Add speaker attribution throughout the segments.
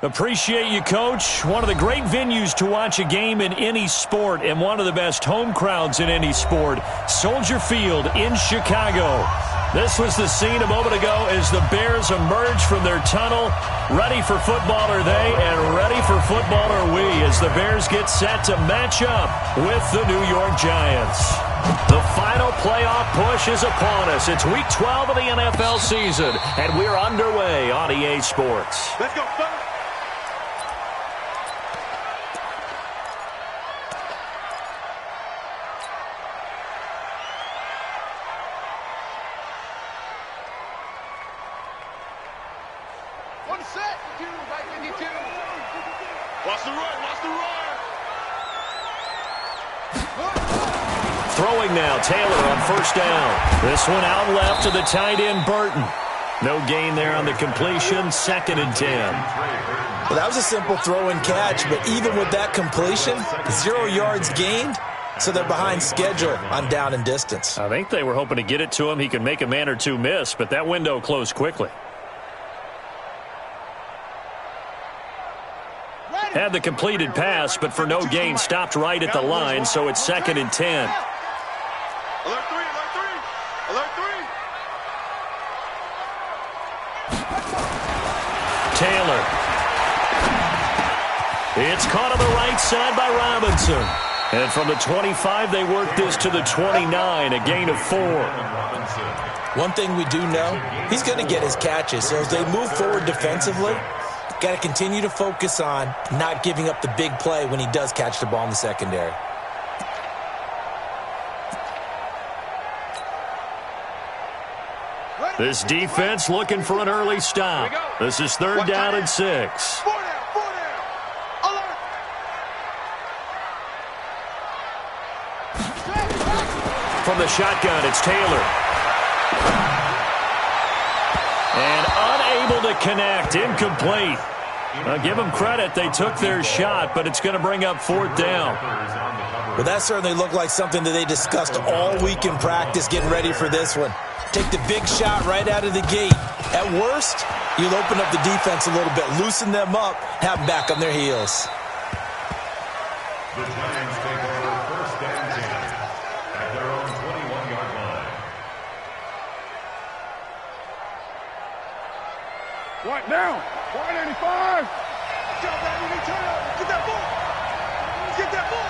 Speaker 1: Appreciate you, Coach. One of the great venues to watch a game in any sport and one of the best home crowds in any sport, Soldier Field in Chicago. This was the scene a moment ago as the Bears emerged from their tunnel. Ready for football are they, and ready for football are we as the Bears get set to match up with the New York Giants. The final playoff push is upon us. It's Week 12 of the NFL season, and we're underway on EA Sports.
Speaker 2: Let's go, fellas.
Speaker 3: One set, two, right 52.
Speaker 2: Watch the run, watch the run.
Speaker 1: Throwing now, Taylor on first down. This one out left to the tight end, Burton. No gain there on the completion, 2nd and 10.
Speaker 4: Well, that was a simple throw and catch, but even with that completion, 0 yards gained, so they're behind schedule on down and distance.
Speaker 1: I think they were hoping to get it to him. He could make a man or two miss, but that window closed quickly. Had the completed pass, but for no gain, stopped right at the line, so it's 2nd and 10.
Speaker 2: Alert 3, alert 3, alert 3.
Speaker 1: Taylor. It's caught on the right side by Robinson. And from the 25, they work this to the 29, a gain of 4.
Speaker 4: One thing we do know, he's going to get his catches, so as they move forward defensively, got to continue to focus on not giving up the big play when he does catch the ball in the secondary.
Speaker 1: This defense looking for an early stop. This is 3rd down and 6.
Speaker 2: 4 down, 4 down. Alert.
Speaker 1: From the shotgun, it's Taylor. And unable to connect, incomplete. Give them credit, they took their shot, but it's going to bring up 4th down.
Speaker 4: Well, that certainly looked like something that they discussed all week in practice getting ready for this one. Take the big shot right out of the gate. At worst, you'll open up the defense a little bit, loosen them up, have them back on their heels.
Speaker 5: The Giants take over 1st and 10 at their own 21-yard line.
Speaker 2: Right now. 185. Get that ball. Get that ball.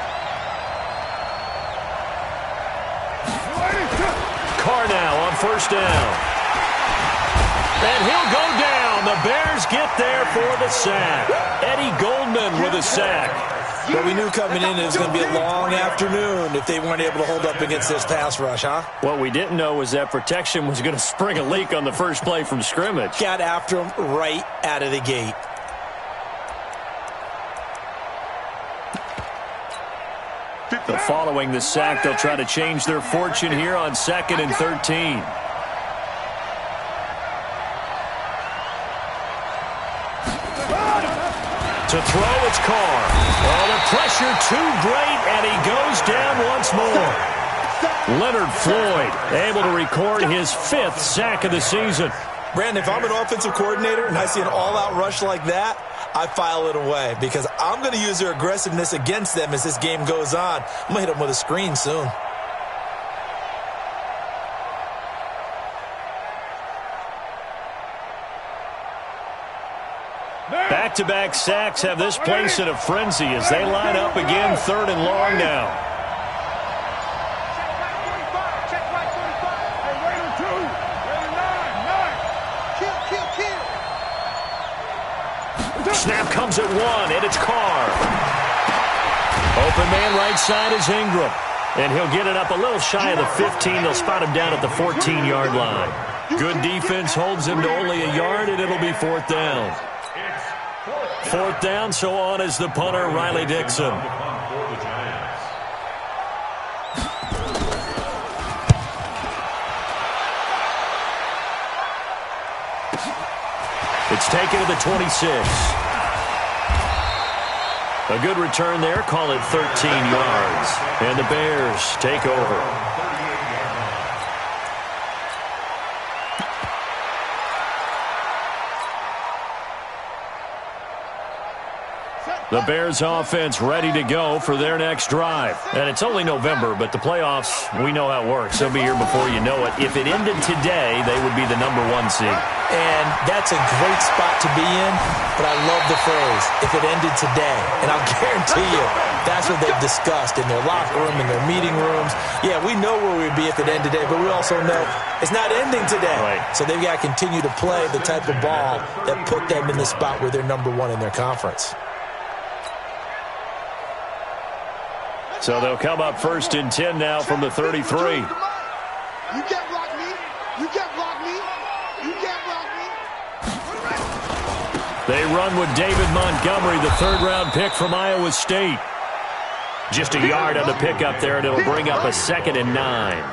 Speaker 1: Carr now on 1st down. And he'll go down. The Bears get there for the sack. Eddie Goldman with a sack.
Speaker 4: But we knew coming in it was going to be a long afternoon if they weren't able to hold up against this pass rush, huh?
Speaker 1: What we didn't know was that protection was going to spring a leak on the first play from scrimmage.
Speaker 4: Got after him right out of the gate.
Speaker 1: Following the sack, they'll try to change their fortune here on 2nd and 13. To throw, it's Carr. Oh, the pressure too great, and he goes down once more. Leonard Floyd able to record his 5th sack of the season.
Speaker 4: Brandon, if I'm an offensive coordinator and I see an all-out rush like that, I file it away because I'm going to use their aggressiveness against them as this game goes on. I'm going to hit them with a screen soon.
Speaker 1: Back-to-back sacks have this place in a frenzy as they line up again 3rd and long now. Snap comes at 1, and it's Carr. Open man right side is Ingram. And he'll get it up a little shy of the 15. They'll spot him down at the 14-yard line. Good defense holds him to only a yard, and it'll be 4th down. 4th down, so on is the punter, Riley Dixon. It's taken to the 26. A good return there, call it 13 yards. And the Bears take over. The Bears offense ready to go for their next drive. And it's only November, but the playoffs, we know how it works. They'll be here before you know it. If it ended today, they would be the #1 seed.
Speaker 4: And that's a great spot to be in, but I love the phrase, if it ended today. And I'll guarantee you, that's what they've discussed in their locker room, in their meeting rooms. Yeah, we know where we'd be if it ended today, but we also know it's not ending today.
Speaker 1: Right.
Speaker 4: So they've got to continue to play the type of ball that put them in the spot where they're #1 in their conference.
Speaker 1: So they'll come up 1st and 10 now from the 33.
Speaker 2: You can't block me. You can't block me. You can't block me.
Speaker 1: They run with David Montgomery, the 3rd-round pick from Iowa State. Just a yard on the pickup there, and it'll bring up a 2nd and 9.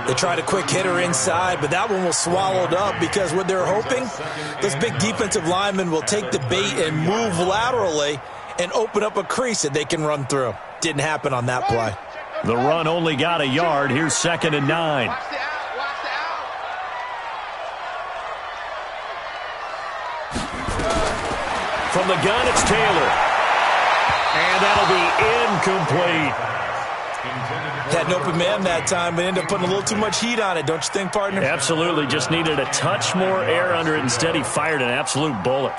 Speaker 4: They tried a quick hitter inside, but that one was swallowed up because what they're hoping, those big defensive linemen will take the bait and move laterally and open up a crease that they can run through. Didn't happen on that play.
Speaker 1: The run only got a yard. Here's 2nd and 9.
Speaker 2: Watch the out. Watch the out.
Speaker 1: From the gun, it's Taylor. And that'll be incomplete.
Speaker 4: Had an open man that time, but ended up putting a little too much heat on it, don't you think, partner?
Speaker 1: Absolutely. Just needed a touch more air under it. Instead, he fired an absolute bullet.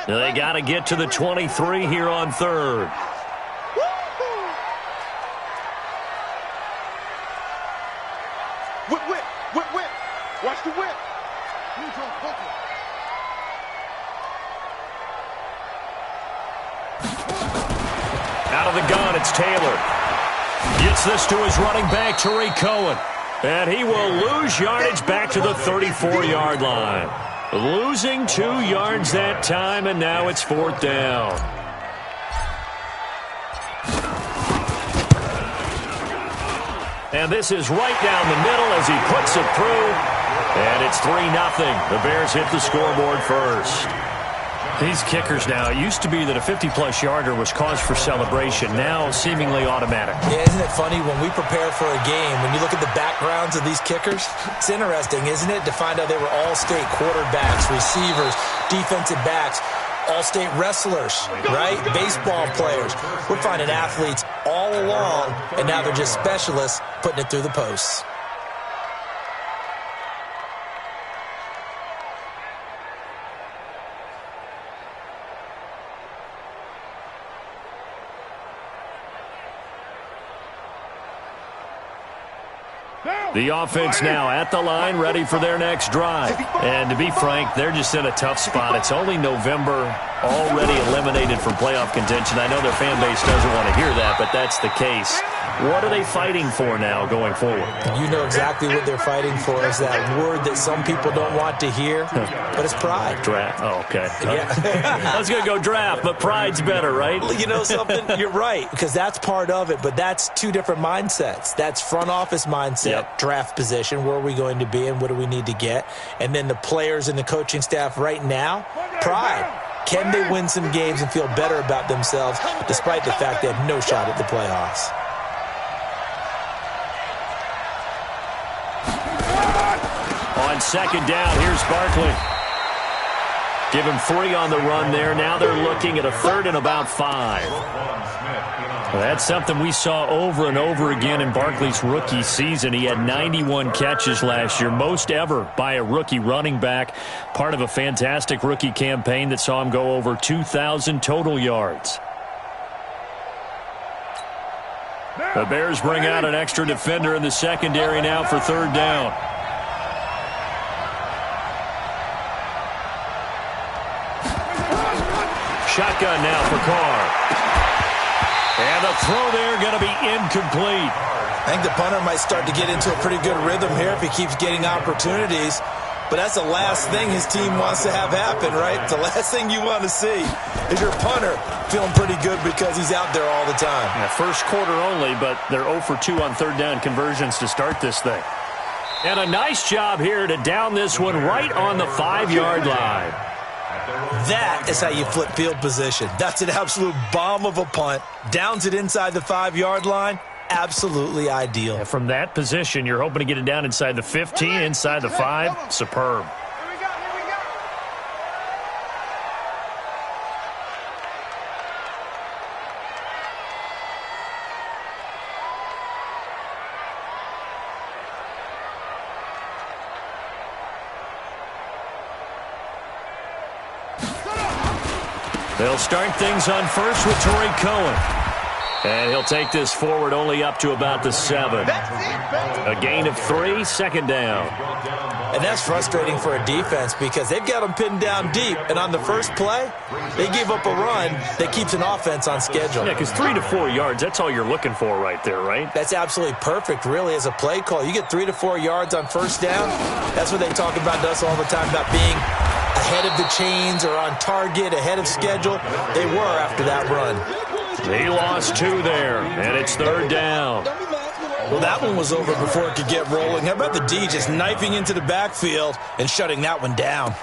Speaker 1: They got to get to the 23 here on 3rd.
Speaker 2: Whip, whip, whip, whip. Watch the whip.
Speaker 1: Out of the gun, it's Taylor. Gets this to his running back, Tariq Cohen. And he will lose yardage back to the 34-yard line. Losing 2 yards that time, and now it's 4th down. And this is right down the middle as he puts it through. And it's 3-0. The Bears hit the scoreboard first. These kickers now, it used to be that a 50-plus yarder was cause for celebration. Now seemingly automatic.
Speaker 4: Yeah, isn't it funny when we prepare for a game, when you look at the backgrounds of these kickers, it's interesting, isn't it, to find out they were all-state quarterbacks, receivers, defensive backs, all-state wrestlers, right? Baseball players. We're finding athletes all along, and now they're just specialists putting it through the posts.
Speaker 1: The offense now at the line, ready for their next drive. And to be frank, they're just in a tough spot. It's only November, already eliminated from playoff contention. I know their fan base doesn't want to hear that, but that's the case. What are they fighting for now going forward?
Speaker 4: You know exactly what they're fighting for is that word that some people don't want to hear, but it's pride.
Speaker 1: Draft. Oh, okay.
Speaker 4: Yeah.
Speaker 1: I was going to go draft, but pride's better, right?
Speaker 4: You know something? You're right, because that's part of it, but that's 2 different mindsets. That's front office mindset, draft position, where are we going to be and what do we need to get? And then the players and the coaching staff right now, pride. Can they win some games and feel better about themselves despite the fact they have no shot at the playoffs?
Speaker 1: On 2nd down, here's Barkley. Give him 3 on the run there. Now they're looking at a 3rd and about 5. That's something we saw over and over again in Barkley's rookie season. He had 91 catches last year, most ever by a rookie running back. Part of a fantastic rookie campaign that saw him go over 2,000 total yards. The Bears bring out an extra defender in the secondary now for 3rd down. Shotgun now for Carr. And the throw there going to be incomplete.
Speaker 4: I think the punter might start to get into a pretty good rhythm here if he keeps getting opportunities. But that's the last thing his team wants to have happen, right? The last thing you want to see is your punter feeling pretty good because he's out there all the time.
Speaker 1: Yeah, first quarter only, but they're 0 for 2 on 3rd down conversions to start this thing. And a nice job here to down this one right on the 5-yard line.
Speaker 4: That is how you flip field position. That's an absolute bomb of a punt. Downs it inside the 5-yard line. absolutely ideal.
Speaker 1: And from that position, you're hoping to get it down inside the 15, inside the 5. Superb. They'll start things on first with Torrey Cohen. And he'll take this forward only up to about the 7. A gain of 3, second down.
Speaker 4: And that's frustrating for a defense because they've got them pinned down deep. And on the first play, they gave up a run that keeps an offense on schedule.
Speaker 1: Yeah, because 3 to 4 yards, that's all you're looking for right there, right?
Speaker 4: That's absolutely perfect, really, as a play call. You get 3 to 4 yards on first down. That's what they talk about to us all the time, about being ahead of the chains or on target, ahead of schedule. They were after that run.
Speaker 1: He lost 2 there, and it's third down.
Speaker 4: Well, that one was over before it could get rolling. How about the D just knifing into the backfield and shutting that one down?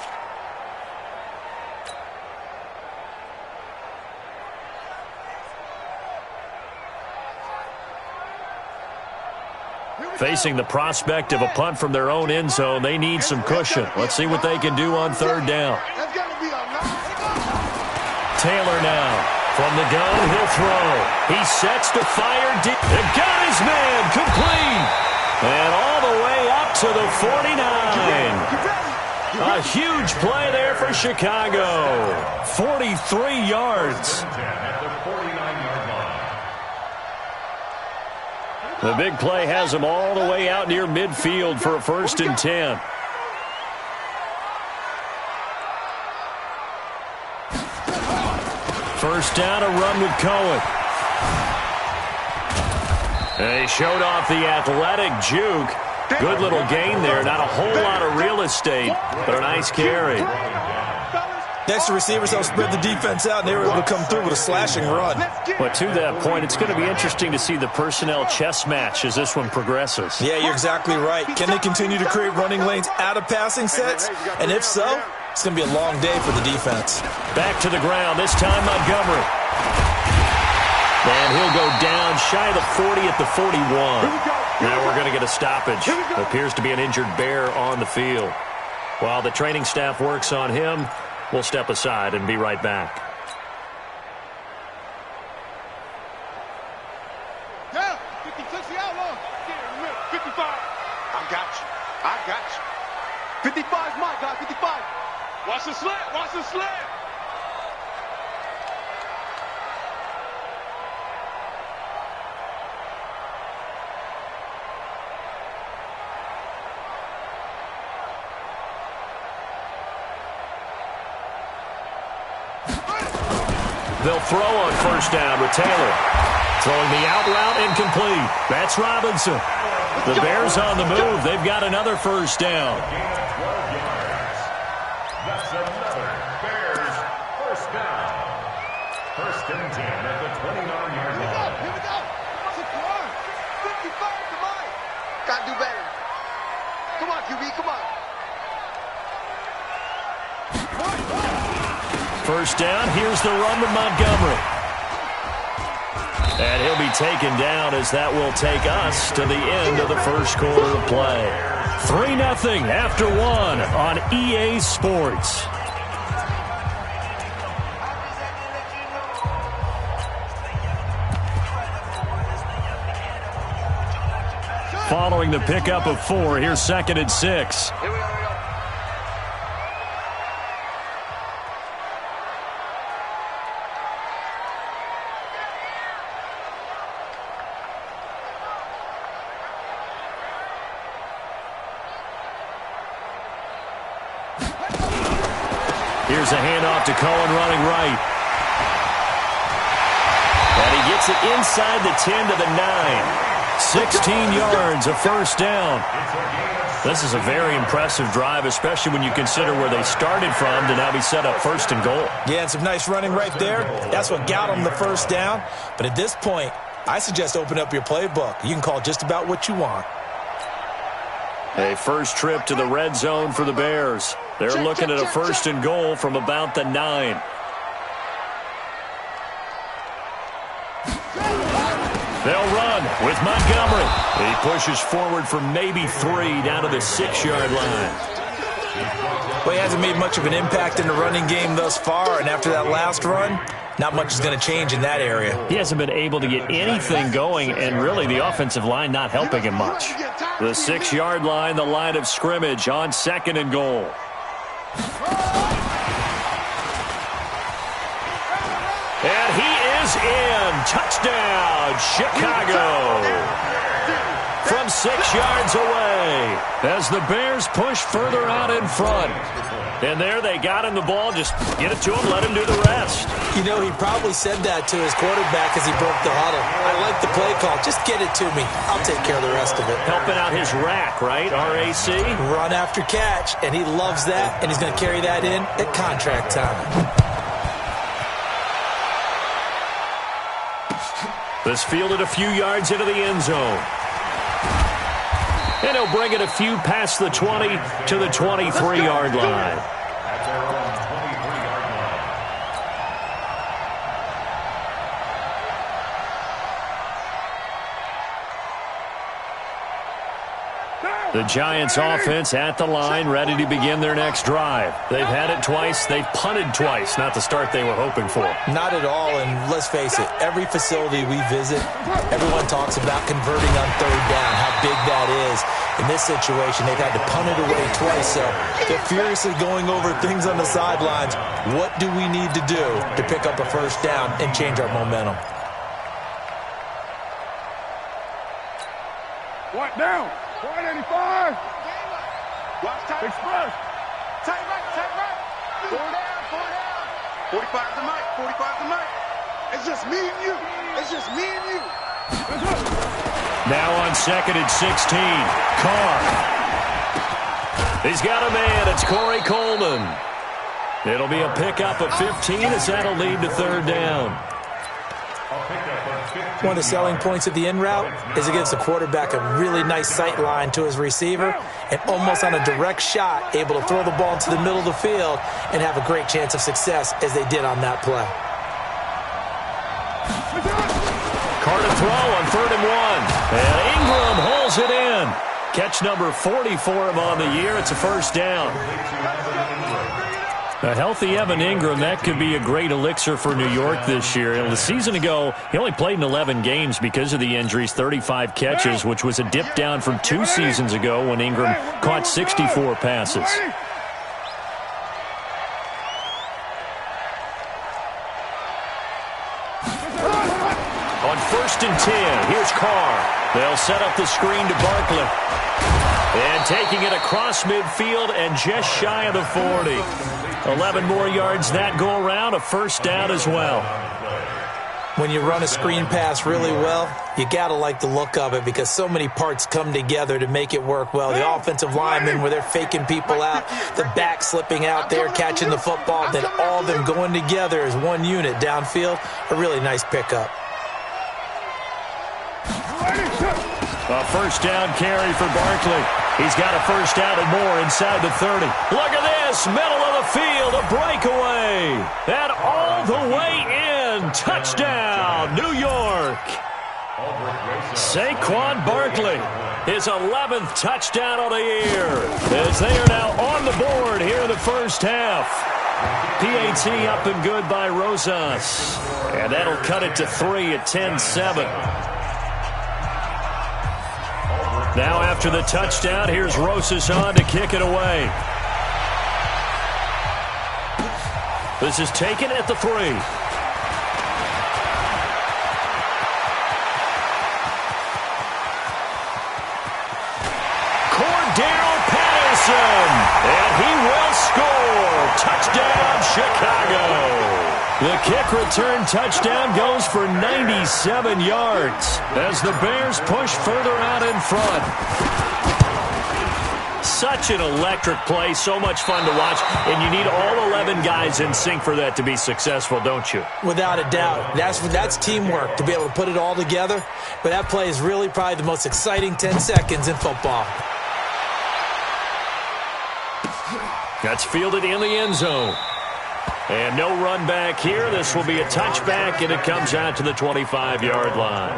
Speaker 1: Facing the prospect of a punt from their own end zone, they need some cushion. Let's see what they can do on third down. Taylor now. From the gun, he'll throw. He sets to fire deep. They got his man complete. And all the way up to the 49. A huge play there for Chicago. 43 yards. The big play has him all the way out near midfield for a 1st and 10. First down, a run with Cohen. And he showed off the athletic juke. Good little gain there. Not a whole lot of real estate, but a nice carry.
Speaker 4: Next to receivers, they'll spread the defense out, and they were able to come through with a slashing run.
Speaker 1: But to that point, it's going to be interesting to see the personnel chess match as this one progresses.
Speaker 4: Yeah, you're exactly right. Can they continue to create running lanes out of passing sets? And if so, it's going to be a long day for the defense.
Speaker 1: Back to the ground, this time Montgomery. And he'll go down shy of the 40 at the 41. Now we're going to get a stoppage. Appears to be an injured bear on the field. While the training staff works on him, we'll step aside and be right back.
Speaker 2: Yeah, 56 the outlaw. 55. I got you. I got you. 55 is my guy. 55. Watch the slant. Watch the slant.
Speaker 1: They'll throw on first down with Taylor. Throwing the out route incomplete. That's Robinson. The Bears on the move. They've got another first down.
Speaker 5: That's another Bears first down. 1st and 10 at the 29-yard line.
Speaker 2: Here we go. 55, come on. Gotta do better. Come on, QB, come on.
Speaker 1: First down, here's the run with Montgomery. And he'll be taken down as that will take us to the end of the first quarter of play. 3-0 after 1 on EA Sports. Following the pickup of 4, here's 2nd and 6.
Speaker 2: Here we go.
Speaker 1: Here's a handoff to Cohen running right. And he gets it inside the 10 to the 9. 16 yards, a first down. This is a very impressive drive, especially when you consider where they started from to now be set up 1st and goal.
Speaker 4: Yeah, and some nice running right there. That's what got them the first down. But at this point, I suggest open up your playbook. You can call just about what you want.
Speaker 1: A first trip to the red zone for the Bears. They're looking at a 1st and goal from about the 9. They'll run with Montgomery. He pushes forward for maybe 3 down to the 6-yard line.
Speaker 4: Well, he hasn't made much of an impact in the running game thus far, and after that last run, not much is going to change in that area.
Speaker 1: He hasn't been able to get anything going, and really the offensive line not helping him much. The 6-yard line, the line of scrimmage on 2nd and goal. And he is in. Touchdown, Chicago. From 6 yards away as the Bears push further out in front. And there they got him the ball. Just get it to him, let him do the rest.
Speaker 4: You know, he probably said that to his quarterback as he broke the huddle. I like the play call. Just get it to me. I'll take care of the rest of it.
Speaker 1: Helping out his rack, right? RAC?
Speaker 4: Run after catch, and he loves that, and he's going to carry that in at contract time.
Speaker 1: This fielded a few yards into the end zone. And he'll bring it a few past the 20 to the 23-yard line.
Speaker 5: At their own 23-yard line.
Speaker 1: The Giants offense at the line, ready to begin their next drive. They've had it twice. They've punted twice. Not the start they were hoping for.
Speaker 4: Not at all, and let's face it, every facility we visit, everyone talks about converting on 3rd down, how big that is. In this situation, they've had to punt it away twice, so they're furiously going over things on the sidelines. What do we need to do to pick up a 1st down and change our momentum?
Speaker 2: What down? 185. Watch time. Express. Tight right. 4 down. 45 to Mike. 45 to Mike. It's just me and you.
Speaker 1: Now on 2nd and 16. Carr. He's got a man. It's Corey Coleman. It'll be a pickup of 15 as that'll lead to 3rd down.
Speaker 4: One of the selling points of the in route is it gives the quarterback a really nice sight line to his receiver and almost on a direct shot able to throw the ball into the middle of the field and have a great chance of success as they did on that play.
Speaker 1: Carr to throw on 3rd and 1. And Ingram holds it in. Catch number 40 for him on the year. It's a 1st down. A healthy Evan Ingram, that could be a great elixir for New York this year. The season ago, he only played in 11 games because of the injuries, 35 catches, which was a dip down from 2 seasons ago when Ingram caught 64 passes. On 1st and 10, here's Carr. They'll set up the screen to Barkley. And taking it across midfield and just shy of the 40. 11 more yards that go around, a 1st down as well.
Speaker 4: When you run a screen pass really well, you got to like the look of it because so many parts come together to make it work well. The offensive linemen where they're faking people out, the back slipping out there, catching the football, then all of them going together as one unit downfield, a really nice pickup.
Speaker 1: A 1st down carry for Barkley. He's got a 1st down and more inside the 30. Look at this, middle of the field, a breakaway. And all the way in. Touchdown, New York. Saquon Barkley, his 11th touchdown of the year. As they are now on the board here in the 1st half. PAT up and good by Rosas. And that'll cut it to 3 at 10-7. Now after the touchdown, here's Rosas on to kick it away. This is taken at the 3. Cordell Patterson, and he will score. Touchdown, Chicago. The kick return touchdown goes for 97 yards as the Bears push further out in front. Such an electric play, so much fun to watch, and you need all 11 guys in sync for that to be successful, don't you?
Speaker 4: Without a doubt. That's teamwork to be able to put it all together, but that play is really probably the most exciting 10 seconds in football.
Speaker 1: That's fielded in the end zone. And no run back here. This will be a touchback, and it comes out to the 25-yard line.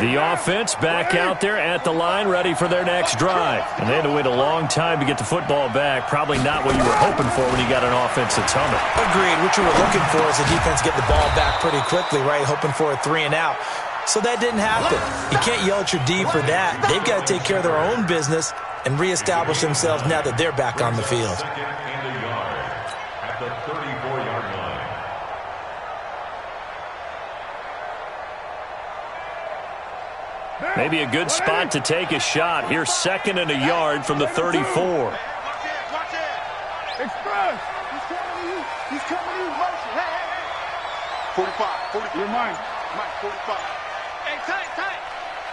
Speaker 1: The offense back out there at the line, ready for their next drive. And they had to wait a long time to get the football back. Probably not what you were hoping for when you got an offense that's humming.
Speaker 4: Agreed. What you were looking for is the defense get the ball back pretty quickly, right? Hoping for a 3 and out. So that didn't happen. You can't yell at your D for that. They've got to take care of their own business and reestablish themselves now that they're back on the field.
Speaker 5: Second and a yard at the 34-yard line.
Speaker 1: Maybe a good spot to take a shot. Here's 2nd and a yard from the 34.
Speaker 2: Watch it. Express. He's coming to you. He's coming to you. Motion. Hey. 45. You're mine. Mike, 45. Hey, tight.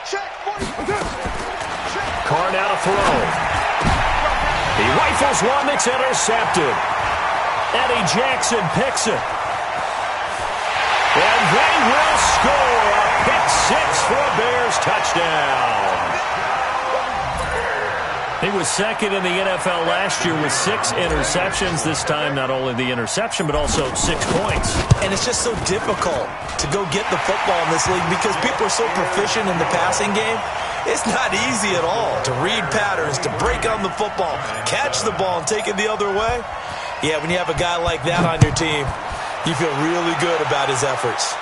Speaker 2: Check. 40.
Speaker 1: Carr now to throw. He rifles one that's intercepted. Eddie Jackson picks it. And they will score a pick 6 for a Bears touchdown. He was 2nd in the NFL last year with 6 interceptions. This time, not only the interception, but also 6 points.
Speaker 4: And it's just so difficult to go get the football in this league because people are so proficient in the passing game. It's not easy at all to read patterns, to break on the football, catch the ball, and take it the other way. Yeah, when you have a guy like that on your team, you feel really good about his efforts.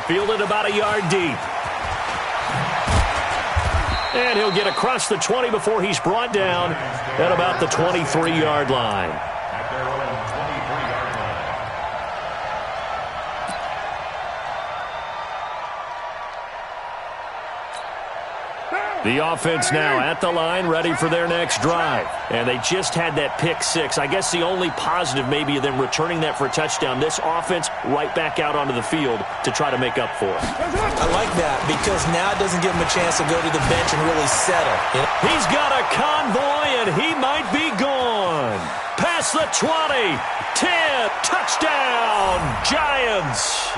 Speaker 1: Fielded about a yard deep. And he'll get across the 20 before he's brought down at about the 23-yard line.
Speaker 5: At their own 23-yard line.
Speaker 1: The offense now at the line, ready for their next drive. And they just had that pick 6. I guess the only positive maybe of them returning that for a touchdown. This offense right back out onto the field to try to make up for it.
Speaker 4: I like that because now it doesn't give him a chance to go to the bench and really settle. You know?
Speaker 1: He's got a convoy, and he might be gone. Past the 20, 10, touchdown, Giants.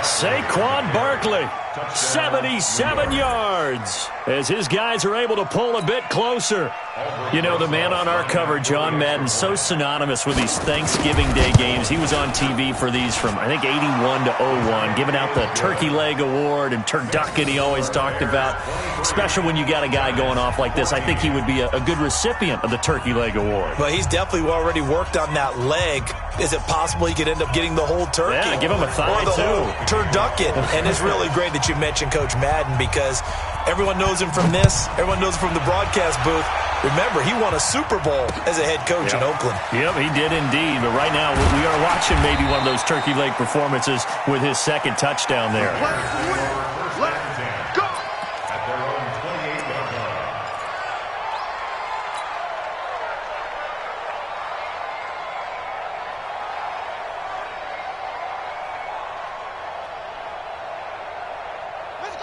Speaker 1: Saquon Barkley, 77 yards, as his guys are able to pull a bit closer. You know, the man on our cover, John Madden, so synonymous with these Thanksgiving Day games. He was on TV for these from, I think, 81 to 01, giving out the Turkey Leg Award and turducken he always talked about. Special when you got a guy going off like this. I think he would be a good recipient of the Turkey Leg Award.
Speaker 4: Well, he's definitely already worked on that leg. Is it possible he could end up getting the whole turkey?
Speaker 1: Yeah, give him a thigh,
Speaker 4: or the
Speaker 1: too.
Speaker 4: whole turducken. And it's really great that you mentioned Coach Madden because everyone knows him from this. Everyone knows him from the broadcast booth. Remember, he won a Super Bowl as a head coach in Oakland.
Speaker 1: Yep, he did indeed. But right now, we are watching maybe one of those turkey leg performances with his 2nd touchdown there.
Speaker 2: Let's go.
Speaker 5: At their own 28-yard line.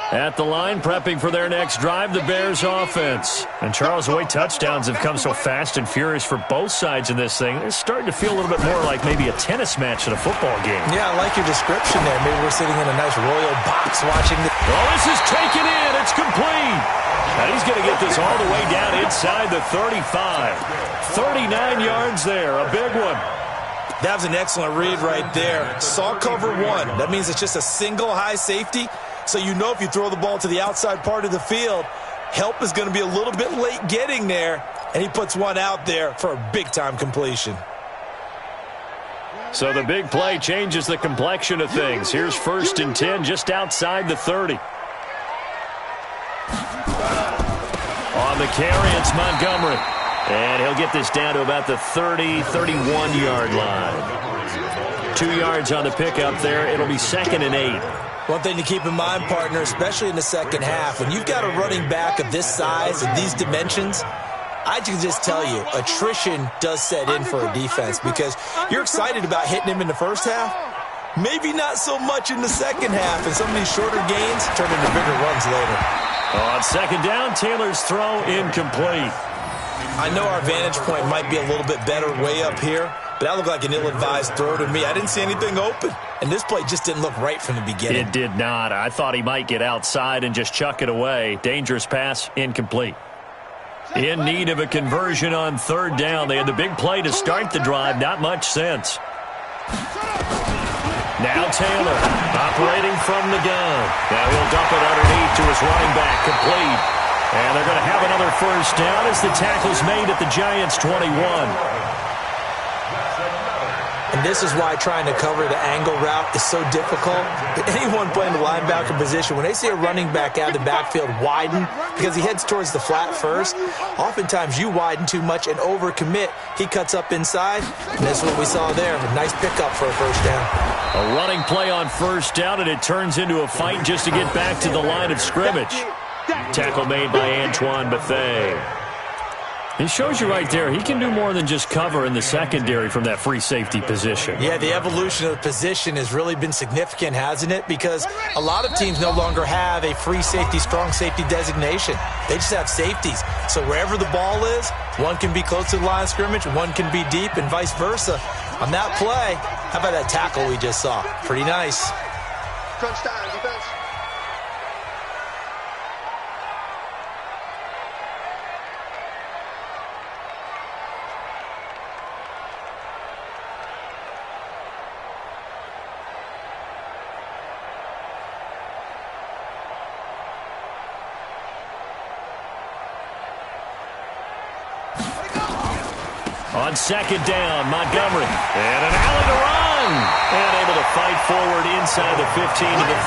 Speaker 1: At the line, prepping for their next drive, the Bears offense. And Charles, the way touchdowns have come so fast and furious for both sides in this thing, it's starting to feel a little bit more like maybe a tennis match at a football game.
Speaker 4: Yeah, I like your description there. Maybe we're sitting in a nice royal box watching the...
Speaker 1: Oh, this is taken in. It's complete. And he's going to get this all the way down inside the 35. 39 yards there, a big one.
Speaker 4: That was an excellent read right there. Saw cover 1. That means it's just a single high safety. So you know if you throw the ball to the outside part of the field, help is going to be a little bit late getting there. And he puts one out there for a big-time completion.
Speaker 1: So the big play changes the complexion of things. Here's 1st and 10 just outside the 30. On the carry, it's Montgomery. And he'll get this down to about the 30, 31-yard line. 2 yards on the pickup there. It'll be 2nd and 8.
Speaker 4: One thing to keep in mind, partner, especially in the second half, when you've got a running back of this size and these dimensions, I can just tell you, attrition does set in for a defense because you're excited about hitting him in the first half. Maybe not so much in the second half, and some of these shorter gains turn into bigger runs later.
Speaker 1: On 2nd down, Taylor's throw incomplete.
Speaker 4: I know our vantage point might be a little bit better way up here, but that looked like an ill-advised throw to me. I didn't see anything open, and this play just didn't look right from the beginning.
Speaker 1: It did not. I thought he might get outside and just chuck it away. Dangerous pass, incomplete. In need of a conversion on 3rd down. They had the big play to start the drive. Not much sense. Now Taylor operating from the gun. Now he'll dump it underneath to his running back, complete. And they're going to have another first down as the tackle's made at the Giants' 21.
Speaker 4: And this is why trying to cover the angle route is so difficult. Anyone playing the linebacker position, when they see a running back out of the backfield widen because he heads towards the flat first, oftentimes you widen too much and overcommit. He cuts up inside, and that's what we saw there. A nice pickup for a first down.
Speaker 1: A running play on first down, and it turns into a fight just to get back to the line of scrimmage. Tackle made by Antoine Bethea. It shows you right there, he can do more than just cover in the secondary from that free safety position.
Speaker 4: Yeah, the evolution of the position has really been significant, hasn't it? Because a lot of teams no longer have a free safety, strong safety designation. They just have safeties. So wherever the ball is, one can be close to the line of scrimmage, one can be deep, and vice versa. On that play, how about that tackle we just saw? Pretty nice.
Speaker 2: Crunch time, defense.
Speaker 1: On second down, Montgomery. And an alley to run. And able to fight forward inside the 15 to the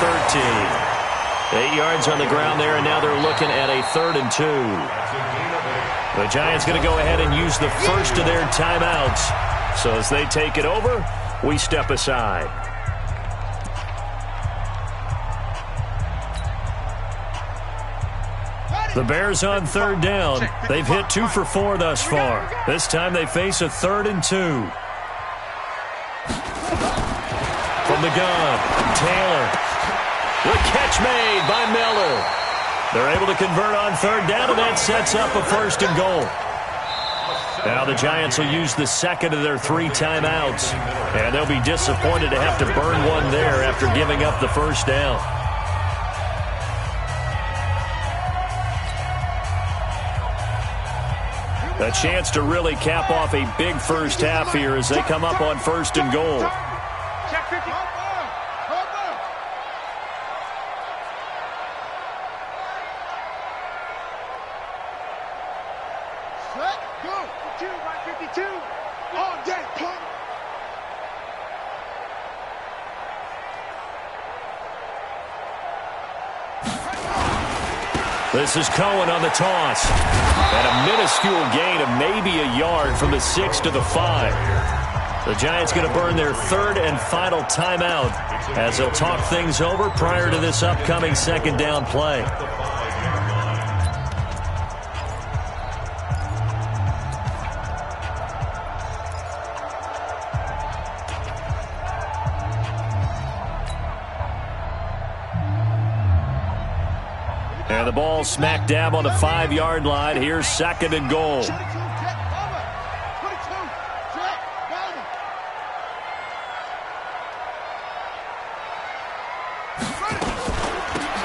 Speaker 1: 13. 8 yards on the ground there, and now they're looking at a 3rd and 2. The Giants going to go ahead and use the first of their timeouts. So as they take it over, we step aside. The Bears on 3rd down. They've hit 2 for 4 thus far. This time they face a 3rd and 2. From the gun, Taylor. The catch made by Miller. They're able to convert on 3rd down, and that sets up a 1st and goal. Now the Giants will use the second of their 3 timeouts, and they'll be disappointed to have to burn one there after giving up the first down. A chance to really cap off a big first half here as they come up on 1st and goal.
Speaker 2: Check 50. Set, go. 2, right 52. All day, come.
Speaker 1: This is Cohen on the toss. And a minuscule gain of maybe a yard from the 6 to the 5. The Giants going to burn their 3rd and final timeout as they'll talk things over prior to this upcoming 2nd down play. And the ball smack dab on the 5-yard line. Here's 2nd and goal.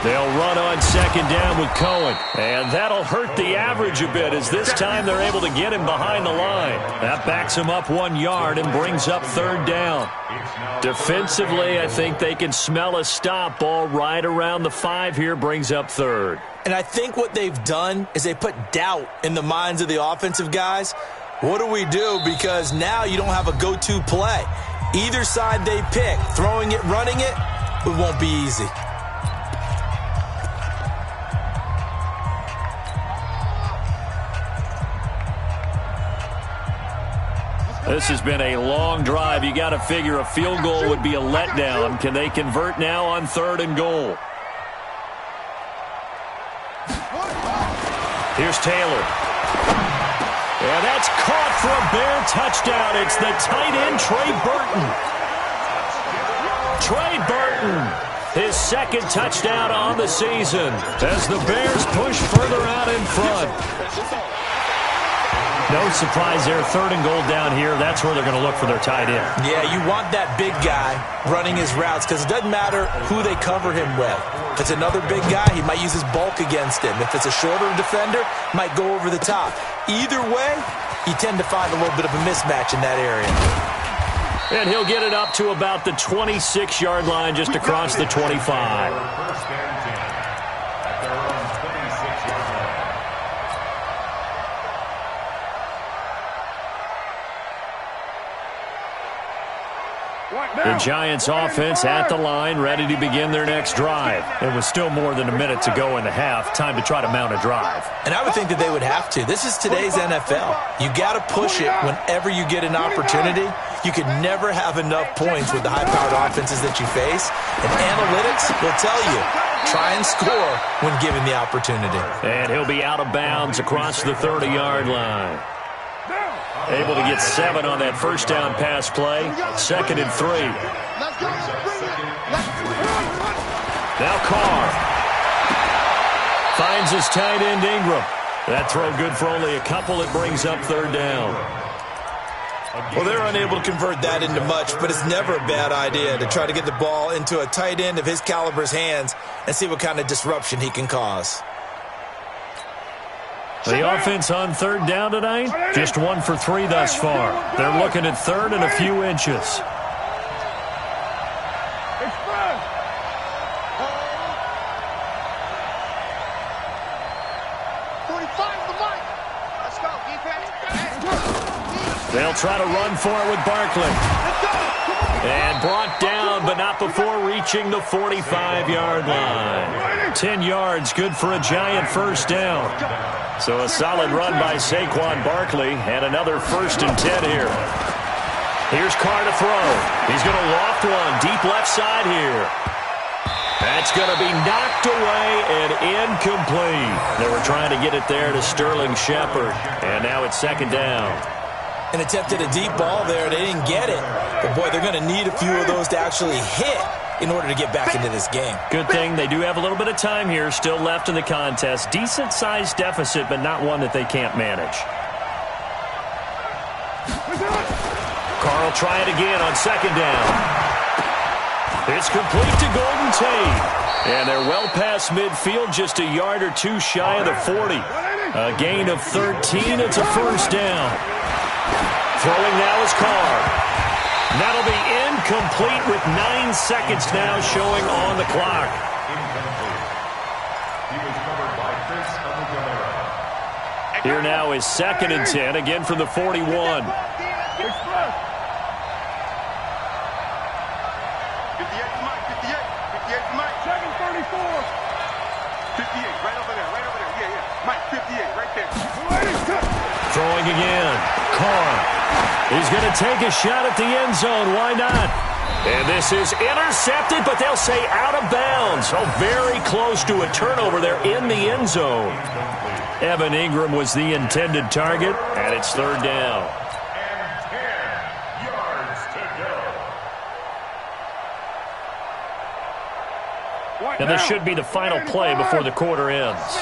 Speaker 1: They'll run on 2nd down with Cohen. And that'll hurt the average a bit as this time they're able to get him behind the line. That backs him up 1 yard and brings up 3rd down. Defensively, I think they can smell a stop ball right around the 5 here, brings up 3rd.
Speaker 4: And I think what they've done is they put doubt in the minds of the offensive guys. What do we do? Because now you don't have a go-to play. Either side they pick, throwing it, running it, it won't be easy.
Speaker 1: This has been a long drive. You got to figure a field goal would be a letdown. Can they convert now on 3rd and goal? Here's Taylor. Yeah, that's caught for a Bear touchdown. It's the tight end, Trey Burton. Trey Burton, his 2nd touchdown on the season as the Bears push further out in front. No surprise there, 3rd and goal down here. That's where they're going to look for their tight end.
Speaker 4: Yeah, you want that big guy running his routes because it doesn't matter who they cover him with. If it's another big guy, he might use his bulk against him. If it's a shorter defender, might go over the top. Either way, you tend to find a little bit of a mismatch in that area.
Speaker 1: And he'll get it up to about the 26-yard line just across the 25.
Speaker 5: First and 10 at their own 26-yard line.
Speaker 1: The Giants offense at the line, ready to begin their next drive. It was still more than a minute to go in the half. Time to try to mount a drive.
Speaker 4: And I would think that they would have to. This is today's NFL. You got to push it whenever you get an opportunity. You could never have enough points with the high-powered offenses that you face. And analytics will tell you, try and score when given the opportunity.
Speaker 1: And he'll be out of bounds across the 30-yard line. Able to get 7 on that first down pass play. 2nd and 3. Now Carr finds his tight end Ingram. That throw good for only a couple. It brings up 3rd down.
Speaker 4: Well, they're unable to convert that into much, but it's never a bad idea to try to get the ball into a tight end of his caliber's hands and see what kind of disruption he can cause.
Speaker 1: The offense on 3rd down tonight, just 1 for 3 thus far. They're looking at 3rd and a few inches. They'll try to run for it with Barkley. And brought down, but not before reaching the 45-yard line. 10 yards, good for a Giant first down. So a solid run by Saquon Barkley, and another 1st and 10 here. Here's Carr to throw. He's going to loft one deep left side here. That's going to be knocked away and incomplete. They were trying to get it there to Sterling Shepard, and now it's 2nd down.
Speaker 4: And attempted a deep ball there. They didn't get it. But, boy, they're going to need a few of those to actually hit in order to get back into this game.
Speaker 1: Good thing they do have a little bit of time here still left in the contest. Decent-sized deficit, but not one that they can't manage. Carr will try it again on 2nd down. It's complete to Golden Tate. And they're well past midfield, just a yard or 2 shy of the 40. A gain of 13. It's a 1st down. Throwing now is Carr. That'll be incomplete with 9 seconds now showing on the clock.
Speaker 5: Incomplete. He was covered by Chris Aguilera.
Speaker 1: Here now is 2nd and 10, again from the 41.
Speaker 2: 58, right over there, yeah. Mike, 58, right there.
Speaker 1: Throwing again. Carr. He's going to take a shot at the end zone. Why not? And this is intercepted, but they'll say out of bounds. So very close to a turnover there in the end zone. Evan Ingram was the intended target, and it's 3rd down.
Speaker 5: And 10 yards to go.
Speaker 1: And this should be the final play before the quarter ends.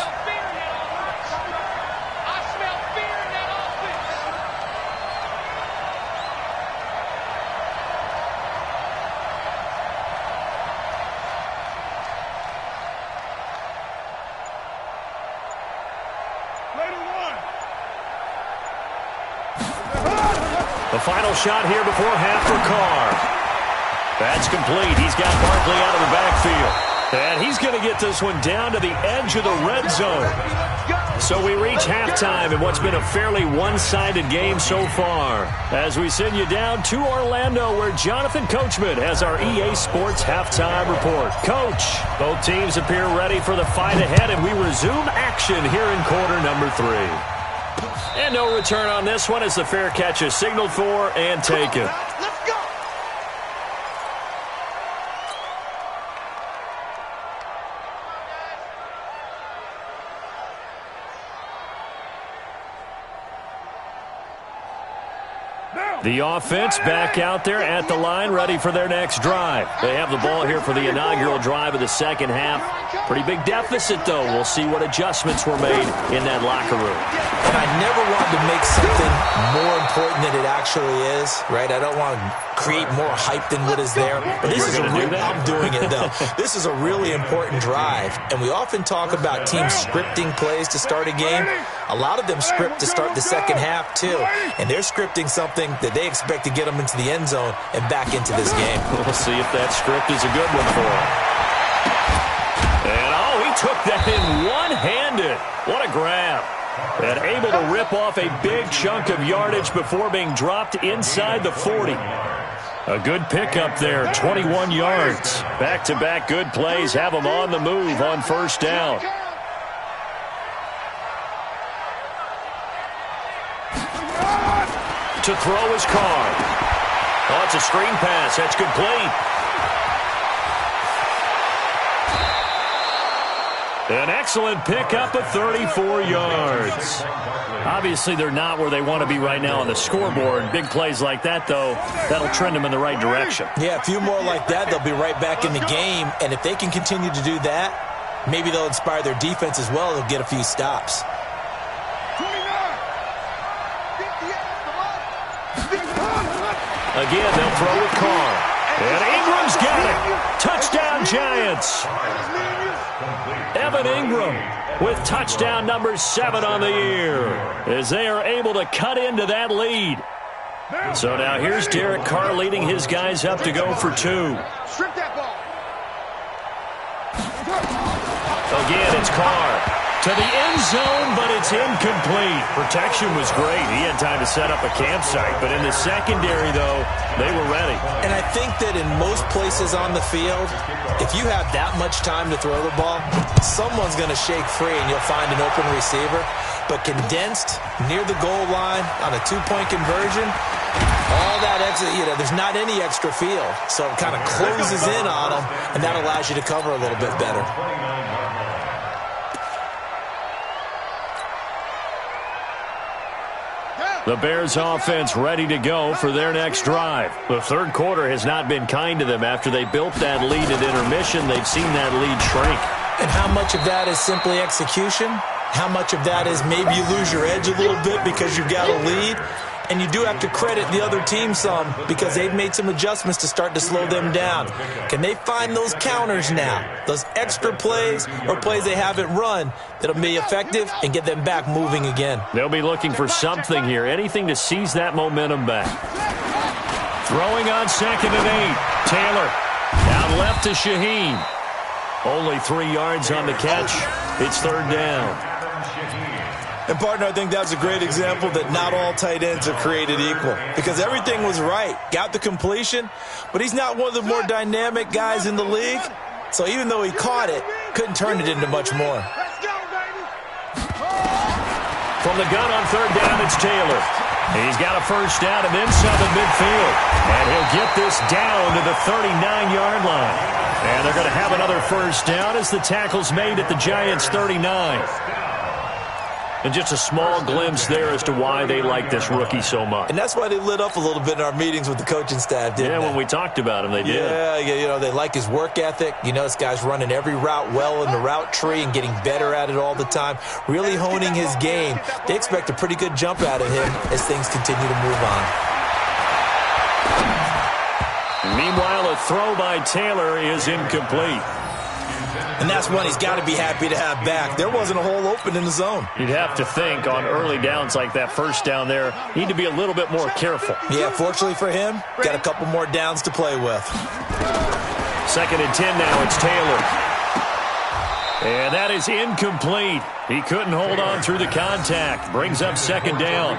Speaker 1: The final shot here before half for Carr. That's complete. He's got Barkley out of the backfield. And he's going to get this one down to the edge of the red zone. So we reach halftime in what's been a fairly one-sided game so far. As we send you down to Orlando, where Jonathan Coachman has our EA Sports halftime report. Coach, both teams appear ready for the fight ahead, and we resume action here in quarter number 3. And no return on this one as the fair catch is signaled for and taken. The offense back out there at the line, ready for their next drive. They have the ball here for the inaugural drive of the second half. Pretty big deficit, though. We'll see what adjustments were made in that locker room.
Speaker 4: And I never wanted to make something more important than it actually is, right? I don't want to create more hype than what is there. But this is I'm doing it, though. This is a really important drive. And we often talk about teams scripting plays to start a game. A lot of them script to start the second half, too. And they're scripting something that they expect to get them into the end zone and back into this game.
Speaker 1: We'll see if that script is a good one for him. And, he took that in one-handed. What a grab. And able to rip off a big chunk of yardage before being dropped inside the 40. A good pickup there, 21 yards. Back-to-back good plays have them on the move on first down. To throw his Carr. Oh, it's a screen pass. That's complete. An excellent pickup of 34 yards. Obviously, they're not where they want to be right now on the scoreboard. Big plays like that, though, that'll trend them in the right direction.
Speaker 4: Yeah, a few more like that, they'll be right back in the game. And if they can continue to do that, maybe they'll inspire their defense as well. They'll get a few stops.
Speaker 1: Again, they'll throw with Carr. And Ingram's got it. Touchdown, Giants. Evan Ingram with touchdown number 7 on the year as they are able to cut into that lead. So now here's Derek Carr leading his guys up to go for 2. Again, it's Carr. To the end zone, but it's incomplete. Protection was great. He had time to set up a campsite. But in the secondary, though, they were ready.
Speaker 4: And I think that in most places on the field, if you have that much time to throw the ball, someone's going to shake free and you'll find an open receiver. But condensed near the goal line on a 2-point conversion, all that extra, there's not any extra field. So it kind of closes in on them, and that allows you to cover a little bit better.
Speaker 1: The Bears offense ready to go for their next drive. The third quarter has not been kind to them. After they built that lead at intermission, they've seen that lead shrink.
Speaker 4: And how much of that is simply execution? How much of that is maybe you lose your edge a little bit because you've got a lead? And you do have to credit the other team some because they've made some adjustments to start to slow them down. Can they find those counters now, those extra plays or plays they haven't run that'll be effective and get them back moving again?
Speaker 1: They'll be looking for something here, anything to seize that momentum back. Throwing on 2nd and 8. Taylor out left to Shaheen. Only 3 yards on the catch. It's 3rd down.
Speaker 4: And, partner, I think that's a great example that not all tight ends are created equal because everything was right. Got the completion, but he's not one of the more dynamic guys in the league. So even though he caught it, couldn't turn it into much more.
Speaker 1: From the gun on 3rd down, it's Taylor. He's got a first down and then some at midfield. And he'll get this down to the 39-yard line. And they're going to have another first down as the tackle's made at the Giants' 39. And just a small glimpse there as to why they like this rookie so much.
Speaker 4: And that's why they lit up a little bit in our meetings with the coaching staff, didn't they?
Speaker 1: When we talked about him, they did.
Speaker 4: Yeah, they like his work ethic. This guy's running every route well in the route tree and getting better at it all the time, really honing his game. They expect a pretty good jump out of him as things continue to move on.
Speaker 1: Meanwhile, a throw by Taylor is incomplete.
Speaker 4: And that's one he's got to be happy to have back. There wasn't a hole open in the zone.
Speaker 1: You'd have to think on early downs like that first down there, need to be a little bit more careful.
Speaker 4: Yeah, fortunately for him, got a couple more downs to play with.
Speaker 1: 2nd and 10 now, it's Taylor. And that is incomplete. He couldn't hold on through the contact. Brings up 2nd down.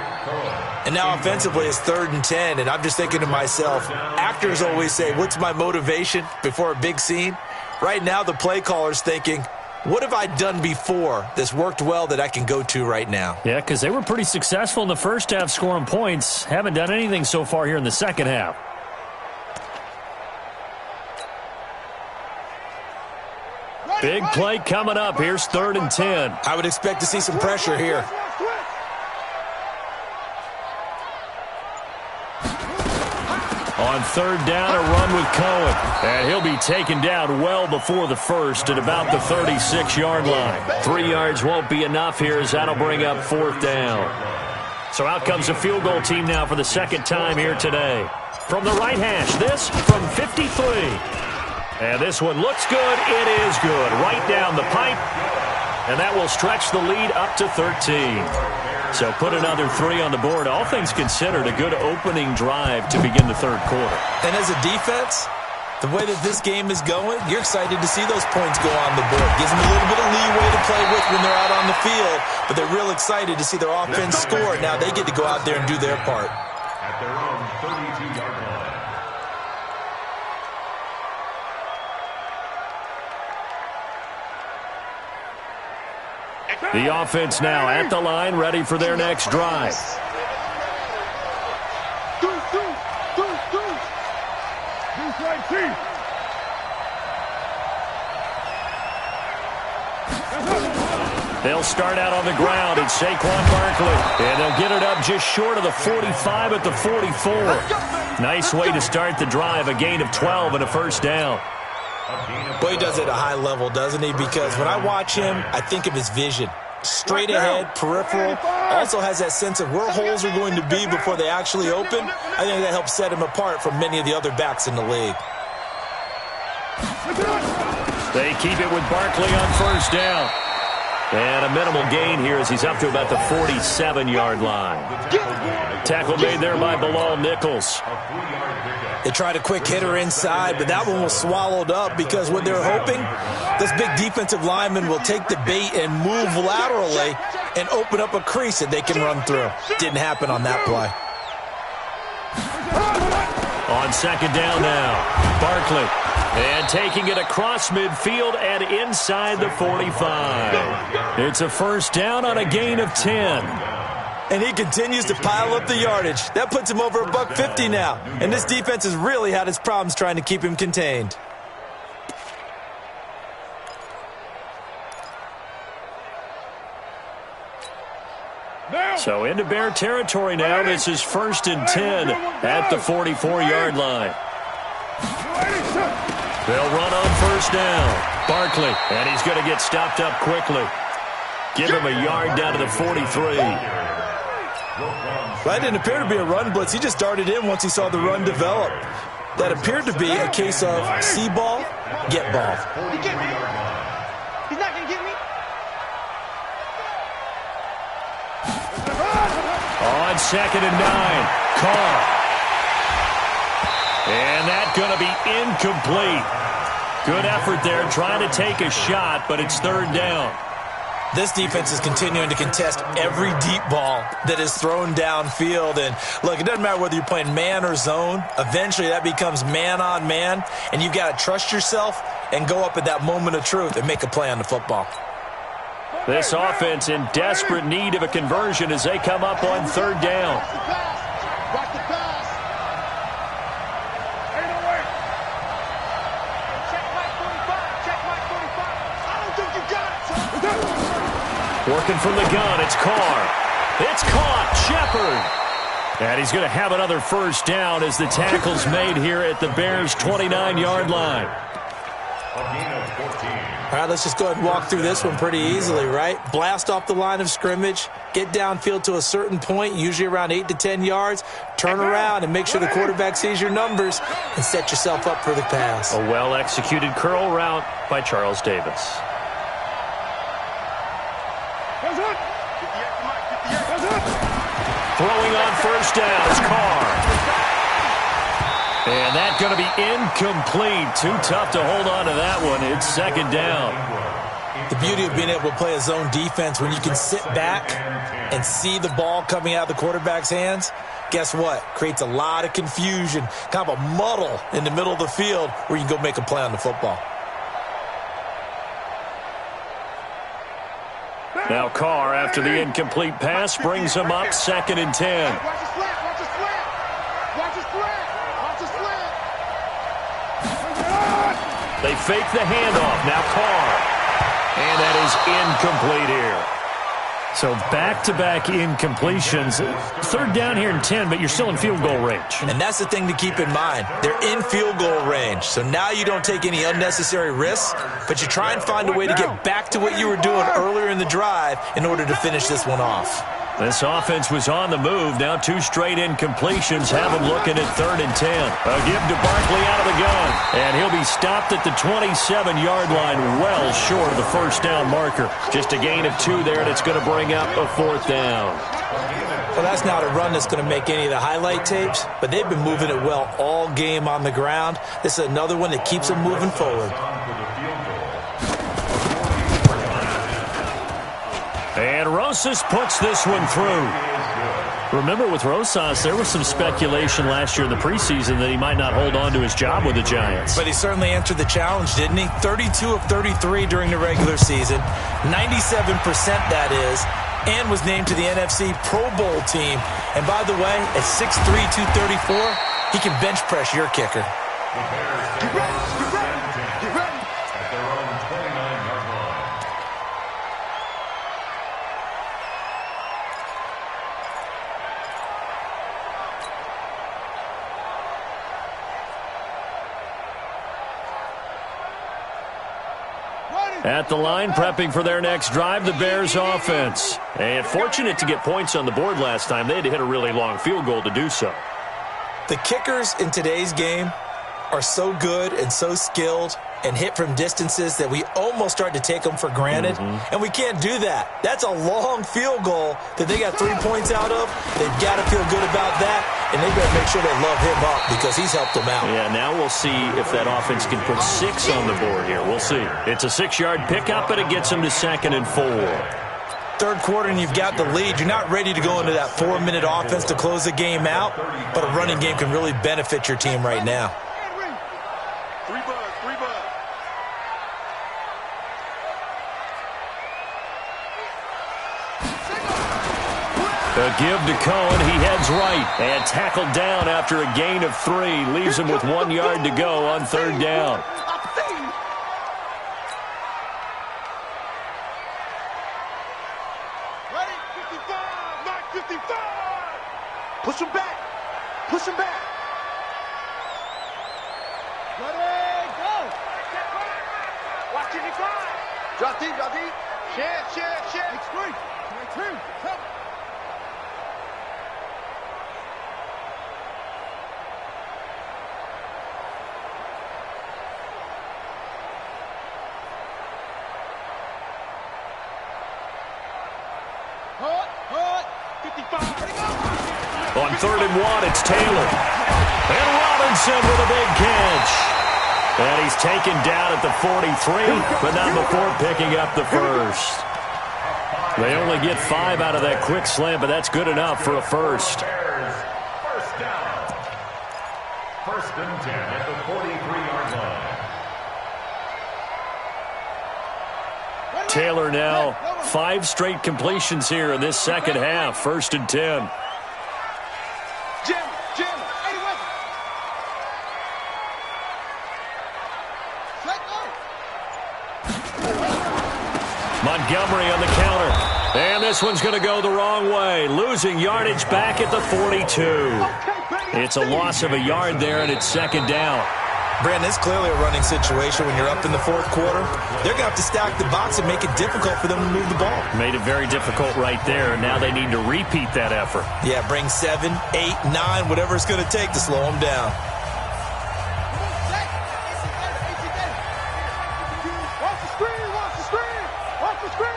Speaker 4: And now offensively it's 3rd and 10, and I'm just thinking to myself, actors always say, what's my motivation before a big scene? Right now, the play caller's thinking, what have I done before that's worked well that I can go to right now?
Speaker 1: Yeah, because they were pretty successful in the first half scoring points. Haven't done anything so far here in the second half. Big play coming up. Here's 3rd and 10.
Speaker 4: I would expect to see some pressure here.
Speaker 1: On 3rd down, a run with Cohen. And he'll be taken down well before the first at about the 36-yard line. 3 yards won't be enough here as that'll bring up 4th down. So out comes a field goal team now for the 2nd time here today. From the right hash, this from 53. And this one looks good. It is good. Right down the pipe. And that will stretch the lead up to 13. So put another 3 on the board. All things considered, a good opening drive to begin the third quarter.
Speaker 4: And as a defense, the way that this game is going, you're excited to see those points go on the board. Gives them a little bit of leeway to play with when they're out on the field, but they're real excited to see their offense score. Now they get to go out there and do their part.
Speaker 5: At their own 32-yard line.
Speaker 1: The offense now at the line, ready for their next drive. They'll start out on the ground. It's Saquon Barkley. And they'll get it up just short of the 45 at the 44. Nice way to start the drive. A gain of 12 and a first down.
Speaker 4: Boy, he does it at a high level, doesn't he? Because when I watch him, I think of his vision. Straight ahead, peripheral, also has that sense of where holes are going to be before they actually open. I think that helps set him apart from many of the other backs in the league.
Speaker 1: They keep it with Barkley on first down. And a minimal gain here as he's up to about the 47-yard line. Tackle made there by Bilal Nichols.
Speaker 4: They tried a quick hitter inside, but that one was swallowed up because what they're hoping, this big defensive lineman will take the bait and move laterally and open up a crease that they can run through. Didn't happen on that play.
Speaker 1: On second down now, Barkley. And taking it across midfield and inside the 45. It's a first down on a gain of 10.
Speaker 4: And he continues to pile up the yardage. That puts him over $150 now. And this defense has really had its problems trying to keep him contained.
Speaker 1: So into Bear territory now. This is 1st and 10 at the 44-yard line. They'll run on first down. Barkley, and he's going to get stopped up quickly. Give him a yard down to the 43.
Speaker 4: That didn't appear to be a run blitz. He just darted in once he saw the run develop. That appeared to be a case of see ball, get ball.
Speaker 3: He get me. He's not going to get me.
Speaker 1: On second and 9, Carr. And that's going to be incomplete. Good effort there trying to take a shot, but it's third down.
Speaker 4: This defense is continuing to contest every deep ball that is thrown downfield. And, look, it doesn't matter whether you're playing man or zone. Eventually that becomes man on man, and you've got to trust yourself and go up at that moment of truth and make a play on the football.
Speaker 1: This offense in desperate need of a conversion as they come up on third down.
Speaker 2: Watch the pass. Ain't no way. Check my 45. Check my 45. I don't think you got it, son.
Speaker 1: Working from the gun, it's Carr. It's caught, Shepard. And he's going to have another first down as the tackle's made here at the Bears' 29-yard line.
Speaker 4: All right, let's just go ahead and walk through this one pretty easily, right? Blast off the line of scrimmage, get downfield to a certain point, usually around 8 to 10 yards, turn around and make sure the quarterback sees your numbers and set yourself up for the pass.
Speaker 1: A well-executed curl route by Charles Davis. Throwing on first down is Carr. And that's going to be incomplete. Too tough to hold on to that one. It's second down.
Speaker 4: The beauty of being able to play a zone defense when you can sit back and see the ball coming out of the quarterback's hands, guess what? Creates a lot of confusion, kind of a muddle in the middle of the field where you can go make a play on the football.
Speaker 1: Now Carr, after the incomplete pass, brings him up second and 10.
Speaker 2: Watch the slant. Watch the slant. Watch the slant. Watch the slant.
Speaker 1: They fake the handoff. Now Carr. And that is incomplete here. So back-to-back incompletions. Third down here in 10, but you're still in field goal range.
Speaker 4: And that's the thing to keep in mind. They're in field goal range. So now you don't take any unnecessary risks, but you try and find a way to get back to what you were doing earlier in the drive in order to finish this one off.
Speaker 1: This offense was on the move. Now 2 straight incompletions have them looking at 3rd and 10. A give to Barkley out of the gun. And he'll be stopped at the 27-yard line, well short of the first down marker. Just a gain of 2 there, and it's going to bring up a 4th down.
Speaker 4: Well, that's not a run that's going to make any of the highlight tapes, but they've been moving it well all game on the ground. This is another one that keeps them moving forward.
Speaker 1: And Rosas puts this one through. Remember, with Rosas, there was some speculation last year in the preseason that he might not hold on to his job with the Giants.
Speaker 4: But he certainly answered the challenge, didn't he? 32 of 33 during the regular season, 97% that is, and was named to the NFC Pro Bowl team. And by the way, at 6'3", 234, he can bench press your kicker.
Speaker 2: Get ready.
Speaker 5: At their own 29-yard line.
Speaker 1: At the line, prepping for their next drive, the Bears offense. And fortunate to get points on the board last time. They had to hit a really long field goal to do so.
Speaker 4: The kickers in today's game are so good and so skilled and hit from distances that we almost start to take them for granted. And we can't do that. That's a long field goal that they got 3 points out of. They've got to feel good about that, and they better make sure they love him up because he's helped them out.
Speaker 1: Yeah, now we'll see if that offense can put 6 on the board here. We'll see. It's a 6-yard pickup, and it gets them to 2nd and 4.
Speaker 4: Third quarter and you've got the lead. You're not ready to go into that 4-minute offense to close the game out, but a running game can really benefit your team right now.
Speaker 2: 3 buzz.
Speaker 1: A give to Cohen. He heads right and tackled down after a gain of 3. Leaves him with 1 yard to go on 3rd down.
Speaker 2: Ready? 55. Mark 55. Push him back. Ready, go. Watch 55. Drop deep. Share. Extreme. 22. Come. Hut. 55.
Speaker 1: On 3rd and 1, it's Taylor. And Robinson with a big catch. And he's taken down at the 43, but not before picking up the first. They only get 5 out of that quick slant, but that's good enough for a first.
Speaker 5: First down. 1st and 10 at the 43-yard line.
Speaker 1: Taylor now 5 straight completions here in this second half. 1st and 10.
Speaker 2: Jim. 80 West.
Speaker 1: Montgomery on the counter. And this one's going to go the wrong way. Losing yardage back at the 42. It's a loss of a yard there, and it's 2nd down.
Speaker 4: Brandon, it's clearly a running situation when you're up in the 4th quarter. They're going to have to stack the box and make it difficult for them to move the ball.
Speaker 1: Made it very difficult right there. Now they need to repeat that effort.
Speaker 4: Yeah, bring 7, 8, 9, whatever it's going to take to slow them down.
Speaker 2: Watch the screen.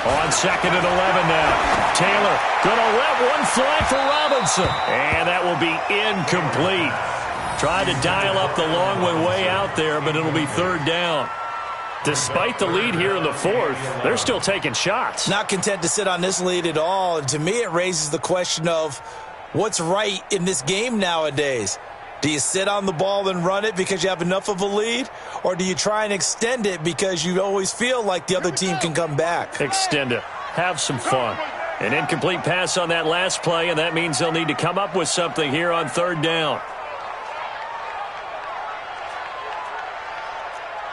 Speaker 1: On 2nd and 11 now. Taylor going to let one fly for Robinson. And that will be incomplete. Tried to dial up the long one way out there, but it'll be 3rd down. Despite the lead here in the 4th, they're still taking shots.
Speaker 4: Not content to sit on this lead at all. And to me, it raises the question of what's right in this game nowadays. Do you sit on the ball and run it because you have enough of a lead? Or do you try and extend it because you always feel like the other team can come back?
Speaker 1: Extend it. Have some fun. An incomplete pass on that last play, and that means they'll need to come up with something here on 3rd down.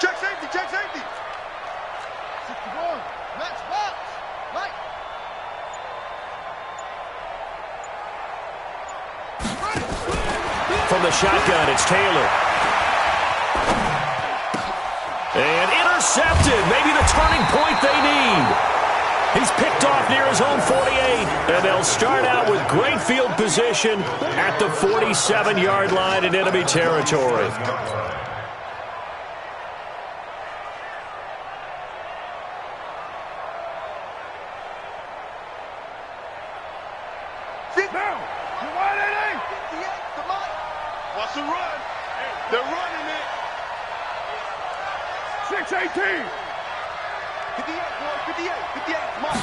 Speaker 2: Check safety.
Speaker 1: the shotgun. It's Taylor. And intercepted. Maybe the turning point they need. He's picked off near his own 48. And they'll start out with great field position at the 47-yard line in enemy territory.
Speaker 2: Sit down. You want it? Come on. What's the run? They're running it. 6-18. 58, boy. 58. 58. Come on.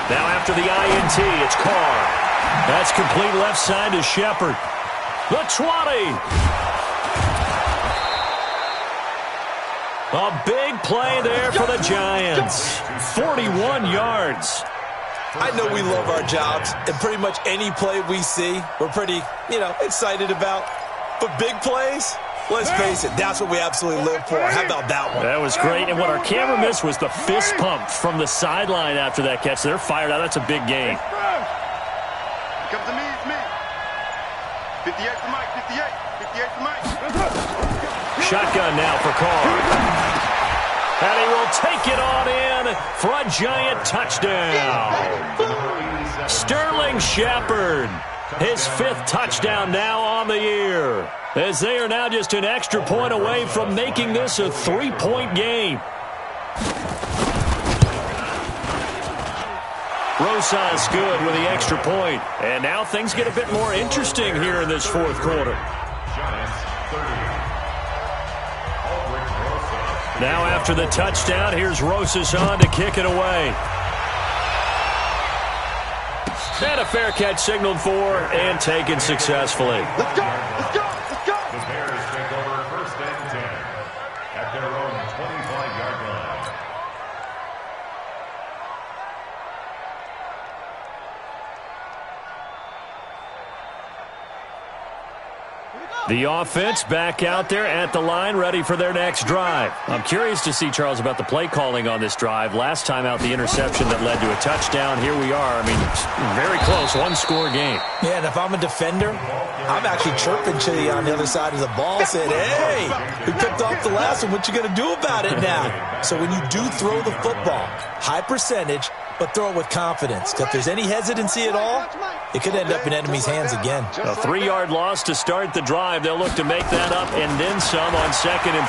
Speaker 1: Now after the INT, it's Carr. That's complete left side to Shepard. The 20. A big play there for the Giants. 41 yards.
Speaker 4: I know we love our jobs, and pretty much any play we see, we're pretty, excited about. But big plays, let's face it, that's what we absolutely live for. How about that one?
Speaker 1: That was great, and what our camera missed was the fist pump from the sideline after that catch. They're fired out. That's a big game.
Speaker 2: Comes to me, it's me. 58 for Mike, 58. 58 for Mike.
Speaker 1: Shotgun now for Carr. And he will take it on in for a Giant touchdown. Sterling Shepard, his 5th touchdown now on the year, as they are now just an extra point away from making this a 3-point game. Rosas good with the extra point. And now things get a bit more interesting here in this 4th quarter. Now after the touchdown, here's Rosas on to kick it away. And a fair catch signaled for and taken successfully.
Speaker 2: Let's go. Let's go. Let's go.
Speaker 5: The Bears take over 1st and 10 at their own 25-yard line.
Speaker 1: The offense back out there at the line, ready for their next drive. I'm curious to see, Charles, about the play calling on this drive. Last time out, the interception that led to a touchdown. Here we are. I mean, very close, 1-score game.
Speaker 4: Yeah, and if I'm a defender, I'm actually chirping to you on the other side of the ball, saying, hey, we picked off the last one. What you going to do about it now? So when you do throw the football, high percentage, but throw it with confidence. If there's any hesitancy at all, it could end up in enemy's hands again.
Speaker 1: A 3-yard loss to start the drive. They'll look to make that up and then some on 2nd and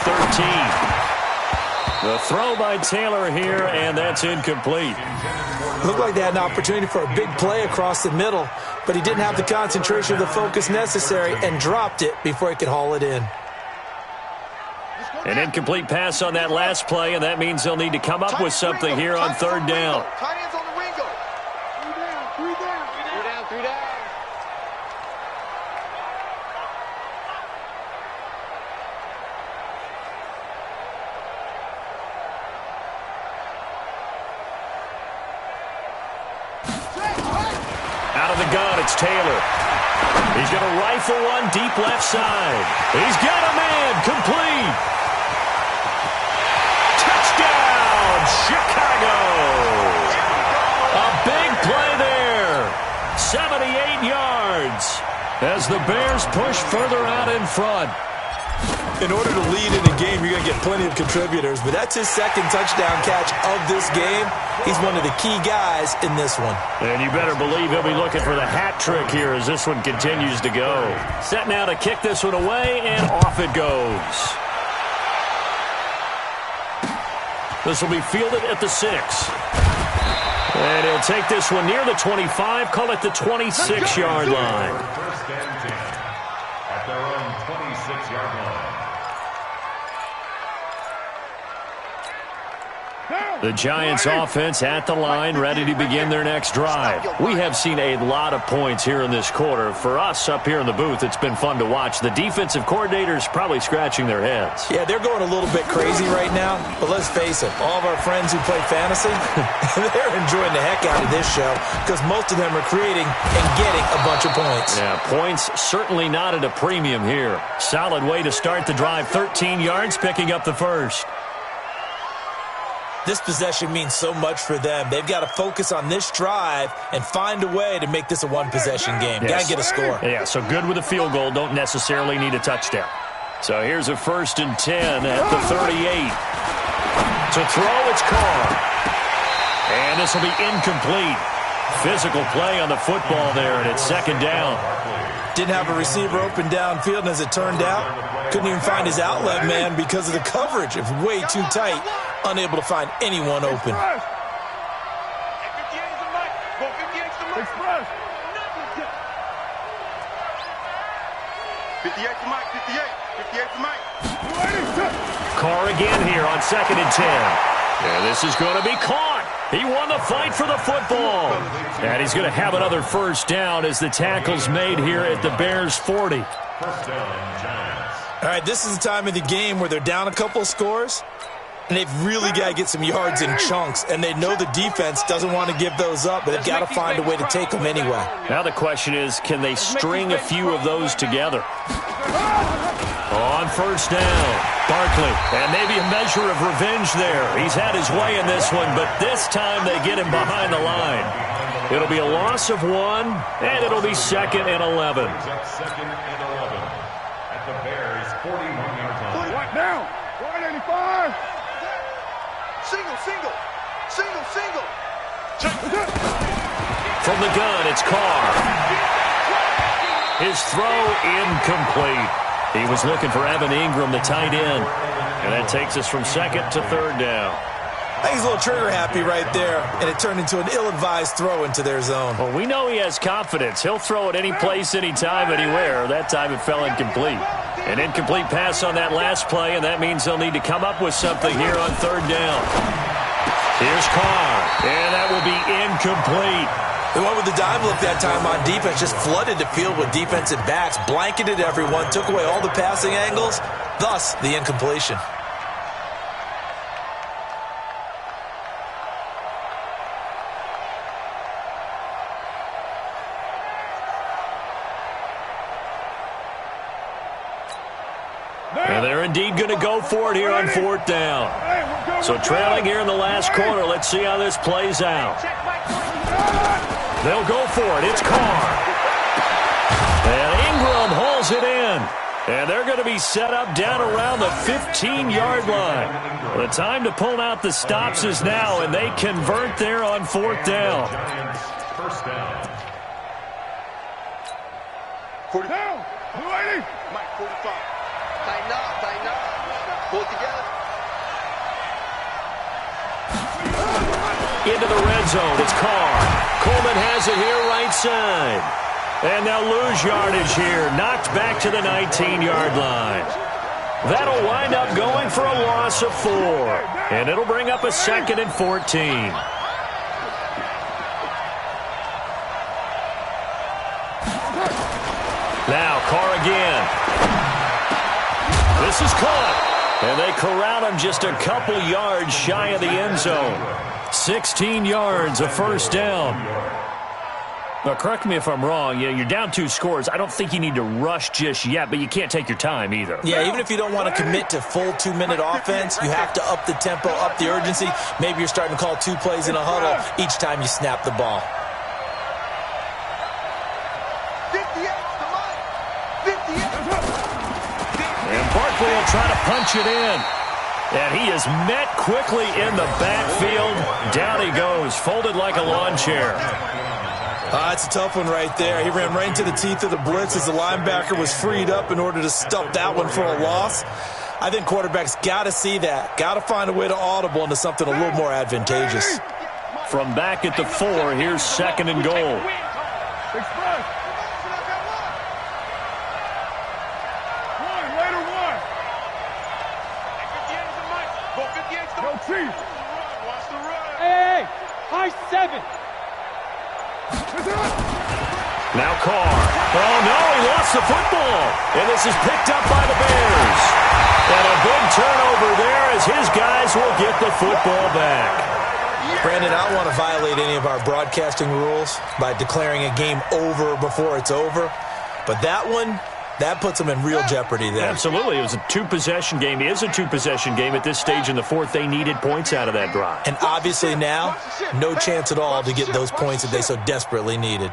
Speaker 1: 13. The throw by Taylor here, and that's incomplete.
Speaker 4: Looked like they had an opportunity for a big play across the middle, but he didn't have the concentration or the focus necessary and dropped it before he could haul it in.
Speaker 1: An incomplete pass on that last play, and that means they'll need to come up with something here on 3rd down.
Speaker 2: Tight ends on the wing go. 3 down, 3 down. 3 down, 3 down.
Speaker 1: Out of the gun, it's Taylor. He's going to rifle one deep left side. He's got a man, complete. Chicago! A big play there. 78 yards as the Bears push further out in front.
Speaker 4: In order to lead in a game, you're going to get plenty of contributors, but that's his 2nd touchdown catch of this game. He's one of the key guys in this one.
Speaker 1: And you better believe he'll be looking for the hat trick here as this one continues to go. Set now to kick this one away, and off it goes. This will be fielded at the 6. And he'll take this one near the 25, call it the 26-yard line.
Speaker 5: 1st and 10 at their own 26-yard line.
Speaker 1: The Giants offense at the line, ready to begin their next drive. We have seen a lot of points here in this quarter. For us up here in the booth, it's been fun to watch. The defensive coordinators probably scratching their heads.
Speaker 4: Yeah, they're going a little bit crazy right now, but let's face it, all of our friends who play fantasy, they're enjoying the heck out of this show because most of them are creating and getting a bunch of points.
Speaker 1: Yeah, points certainly not at a premium here. Solid way to start the drive, 13 yards, picking up the first.
Speaker 4: This possession means so much for them. They've got to focus on this drive and find a way to make this a one-possession game.
Speaker 1: Yes.
Speaker 4: Got to get a score.
Speaker 1: Yeah, so good with a field goal. Don't necessarily need a touchdown. So here's a 1st and 10 at the 38. To throw, it's Carr. And this will be incomplete. Physical play on the football there, and it's 2nd down.
Speaker 4: Didn't have a receiver open downfield, and as it turned out, couldn't even find his outlet man because of the coverage. It was way too tight, unable to find anyone open.
Speaker 2: Express. 58 to Mike, 58. 58 to Mike.
Speaker 1: Carr again here on 2nd and 10. And this is going to be caught. He won the fight for the football. And he's going to have another 1st down as the tackle's made here at the Bears' 40.
Speaker 5: 1st down, Giants.
Speaker 4: All right, this is the time of the game where they're down a couple of scores, and they've really got to get some yards in chunks, and they know the defense doesn't want to give those up, but they've got to find a way to take them anyway.
Speaker 1: Now the question is, can they string a few of those together? On 1st down, Barkley, and maybe a measure of revenge there. He's had his way in this one, but this time they get him behind the line. It'll be a loss of 1, and it'll be 2nd and 11.
Speaker 5: 2nd and 11 at the Bears' 41-yard line.
Speaker 2: Right now. 185. Single, single. Single, single.
Speaker 1: From the gun, it's Carr. His throw incomplete. He was looking for Evan Ingram, the tight end. And that takes us from 2nd to 3rd down.
Speaker 4: I think he's a little trigger happy right there, and it turned into an ill-advised throw into their zone.
Speaker 1: Well, we know he has confidence. He'll throw it any place, anytime, anywhere. That time it fell incomplete. An incomplete pass on that last play, and that means they'll need to come up with something here on 3rd down. Here's Carr, and that will be incomplete.
Speaker 4: They went with the dive look that time on defense, just flooded the field with defensive backs, blanketed everyone, took away all the passing angles, thus the incompletion.
Speaker 1: And they're indeed going to go for it here on 4th down. So trailing here in the last quarter, let's see how this plays out. They'll go for it. It's Carr. And Ingram hauls it in. And they're going to be set up down around the 15-yard line. The time to pull out the stops is now, and they convert there on 4th down.
Speaker 5: 1st down.
Speaker 2: 40 down. 280. Mike, 45. Tighten up, tighten up. Pull it together.
Speaker 1: Into the red zone, it's Carr. Coleman has it here right side. And they'll lose yardage here, knocked back to the 19-yard line. That'll wind up going for a loss of 4. And it'll bring up a 2nd and 14. Now Carr again. This is caught. And they corral him just a couple yards shy of the end zone. 16 yards, a 1st down. Now, correct me if I'm wrong. Yeah, you're down 2 scores. I don't think you need to rush just yet, but you can't take your time either.
Speaker 4: Yeah, even if you don't want to commit to full 2-minute offense, you have to up the tempo, up the urgency. Maybe you're starting to call 2 plays in a huddle each time you snap the ball.
Speaker 2: 58 to Mike. 58.
Speaker 1: And Barkley will try to punch it in. And he is met quickly in the backfield. Down he goes, folded like a lawn chair.
Speaker 4: That's a tough one right there. He ran right into the teeth of the blitz as the linebacker was freed up in order to stuff that one for a loss. I think quarterbacks got to see that. Got to find a way to audible into something a little more advantageous.
Speaker 1: From back at the 4, here's 2nd and goal.
Speaker 2: Express. One, later one. 58 to Mike. Go 58 to Mike. Go Chiefs. Watch the run.
Speaker 3: Hey, high 7.
Speaker 1: Now Carr. Oh, no, he lost the football. And this is picked up by the Bears. And a big turnover there as his guys will get the football back.
Speaker 4: Brandon, I don't want to violate any of our broadcasting rules by declaring a game over before it's over. But that one, That puts them in real jeopardy there.
Speaker 1: Absolutely. It was a two-possession game. It is a two-possession game at this stage in the fourth. They needed points out of that drive.
Speaker 4: And obviously now, no chance at all to get those points that they so desperately needed.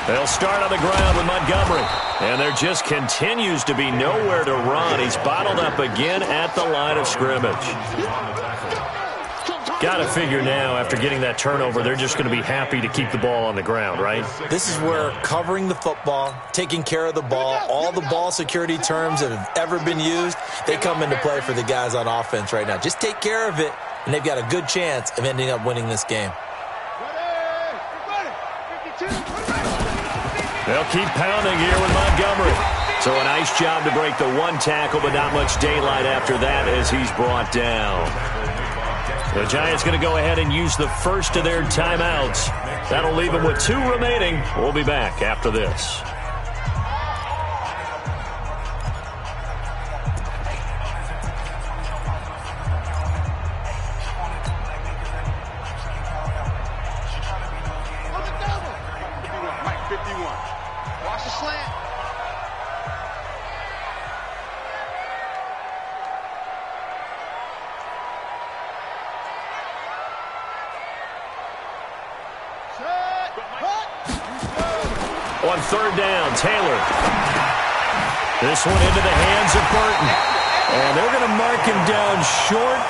Speaker 1: They'll start on the ground with Montgomery. And there just continues to be nowhere to run. He's bottled up again at the line of scrimmage. Got to figure now, after getting that turnover, they're just going to be happy to keep the ball on the ground, right?
Speaker 4: This is where covering the football, taking care of the ball, all the ball security terms that have ever been used, they come into play for the guys on offense right now. Just take care of it, and they've got a good chance of ending up winning this game.
Speaker 1: They'll keep pounding here with Montgomery. So a nice job to break the one tackle, but not much daylight after that as he's brought down. The Giants going to go ahead and use the first of their timeouts. That'll leave them with 2 remaining. We'll be back after this. On third down, Taylor. This one into the hands of Burton. And they're going to mark him down short,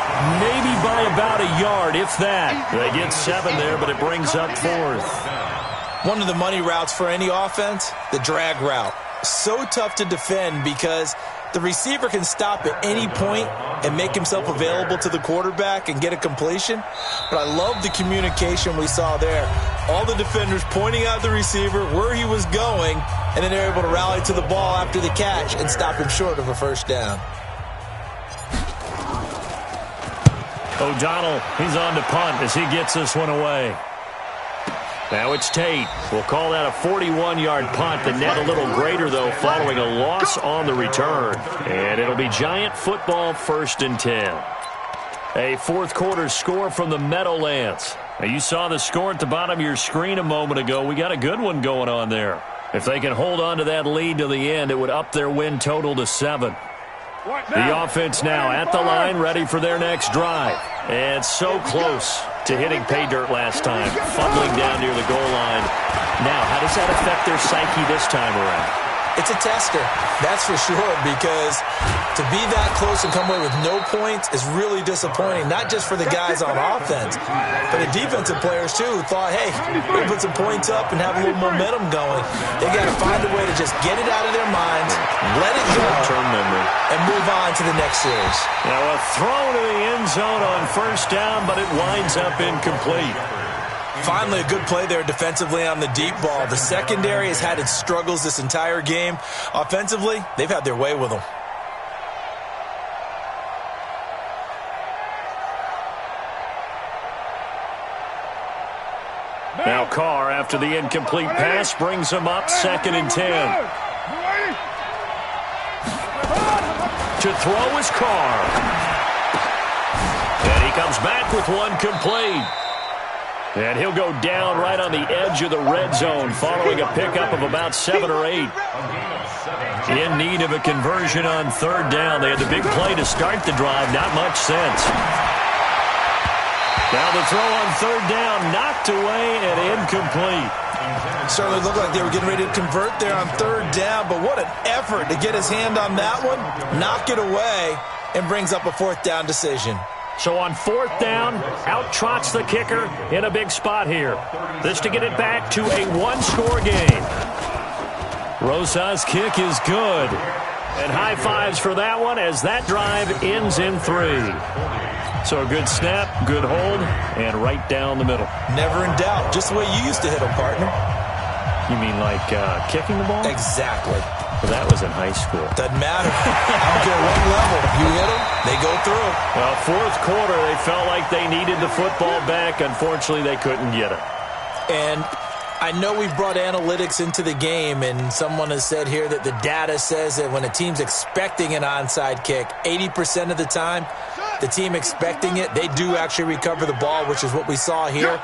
Speaker 1: maybe by about a yard, if that. They get 7 there, but it brings up 4th.
Speaker 4: One of the money routes for any offense, the drag route. So tough to defend because the receiver can stop at any point and make himself available to the quarterback and get a completion. But I love the communication we saw there. All the defenders pointing out the receiver, where he was going, and then they're able to rally to the ball after the catch and stop him short of a first down.
Speaker 1: O'Donnell, he's on to punt as he gets this one away. Now it's Tate. We'll call that a 41-yard punt. The net a little greater, though, following a loss on the return. And it'll be Giant football 1st and 10. A fourth-quarter score from the Meadowlands. Now, you saw the score at the bottom of your screen a moment ago. We got a good one going on there. If they can hold on to that lead to the end, it would up their win total to 7. The offense now at the line, ready for their next drive. And so close to hitting pay dirt last time, fumbling down near the goal line. Now, how does that affect their psyche this time around?
Speaker 4: It's a tester, that's for sure, because to be that close and come away with no points is really disappointing, not just for the guys on offense, but the defensive players, too, who thought, hey, we put some points up and have a little momentum going. They got to find a way to just get it out of their minds, let it go, and move on to the next series.
Speaker 1: Now, a throw to the end zone on first down, but it winds up incomplete.
Speaker 4: Finally, a good play there defensively on the deep ball. The secondary has had its struggles this entire game. Offensively, they've had their way with them.
Speaker 1: Now Carr, after the incomplete pass, brings him up 2nd and 10. To throw is Carr. And he comes back with one complete. And he'll go down right on the edge of the red zone following a pickup of about 7 or 8. In need of a conversion on third down. They had the big play to start the drive. Not much sense. Now the throw on third down, knocked away and incomplete.
Speaker 4: Certainly looked like they were getting ready to convert there on third down, but what an effort to get his hand on that one, knock it away, and brings up a 4th down decision.
Speaker 1: So on 4th down, out trots the kicker in a big spot here. This to get it back to a 1-score game. Rosa's kick is good. And high fives for that one as that drive ends in 3. So a good snap, good hold, and right down the middle.
Speaker 4: Never in doubt. Just the way you used to hit them, partner.
Speaker 1: You mean like kicking the ball?
Speaker 4: Exactly.
Speaker 1: Well, that was in high school.
Speaker 4: Doesn't matter. I don't care what level. You hit them, they go through.
Speaker 1: Well, 4th quarter, they felt like they needed the football back. Unfortunately, they couldn't get it.
Speaker 4: And I know we've brought analytics into the game, and someone has said here that the data says that when a team's expecting an onside kick, 80% of the time, the team expecting it, they do actually recover the ball, which is what we saw here.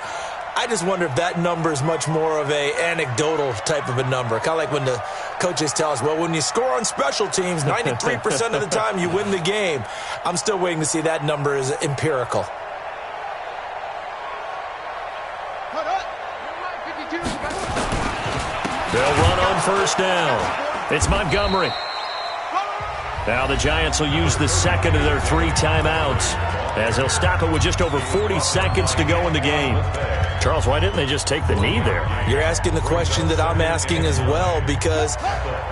Speaker 4: I just wonder if that number is much more of a anecdotal type of a number. Kind of like when the coaches tell us, well, when you score on special teams, 93% of the time you win the game. I'm still waiting to see that number is empirical.
Speaker 1: They'll run on first down. It's Montgomery. Now the Giants will use the second of their 3 timeouts, as they'll stop it with just over 40 seconds to go in the game. Charles, why didn't they just take the knee there?
Speaker 4: You're asking the question that I'm asking as well, because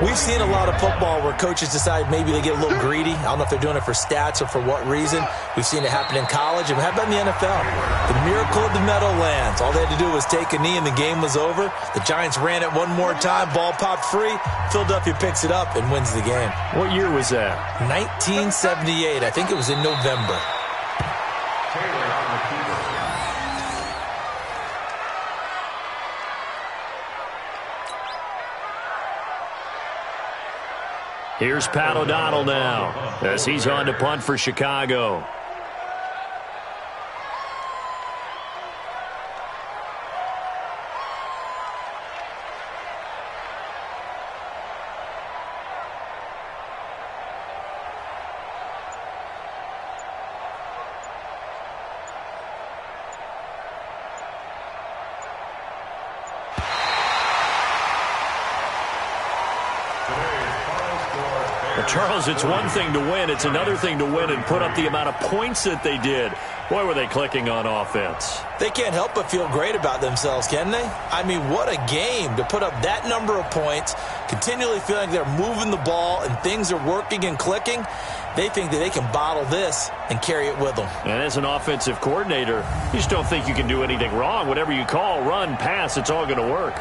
Speaker 4: we've seen a lot of football where coaches decide maybe they get a little greedy. I don't know if they're doing it for stats or for what reason. We've seen it happen in college, and how about in the NFL? The miracle of the Meadowlands. All they had to do was take a knee, and the game was over. The Giants ran it one more time. Ball popped free. Philadelphia picks it up and wins the game.
Speaker 1: What year was that?
Speaker 4: 1978. I think it was in November.
Speaker 1: Here's Pat O'Donnell now, as he's on to punt for Chicago. Charles, it's one thing to win. It's another thing to win and put up the amount of points that they did. Boy, were they clicking on offense.
Speaker 4: They can't help but feel great about themselves, can they? I mean, what a game to put up that number of points, continually feeling they're moving the ball and things are working and clicking. They think that they can bottle this and carry it with them.
Speaker 1: And as an offensive coordinator, you just don't think you can do anything wrong. Whatever you call, run, pass, it's all going to work.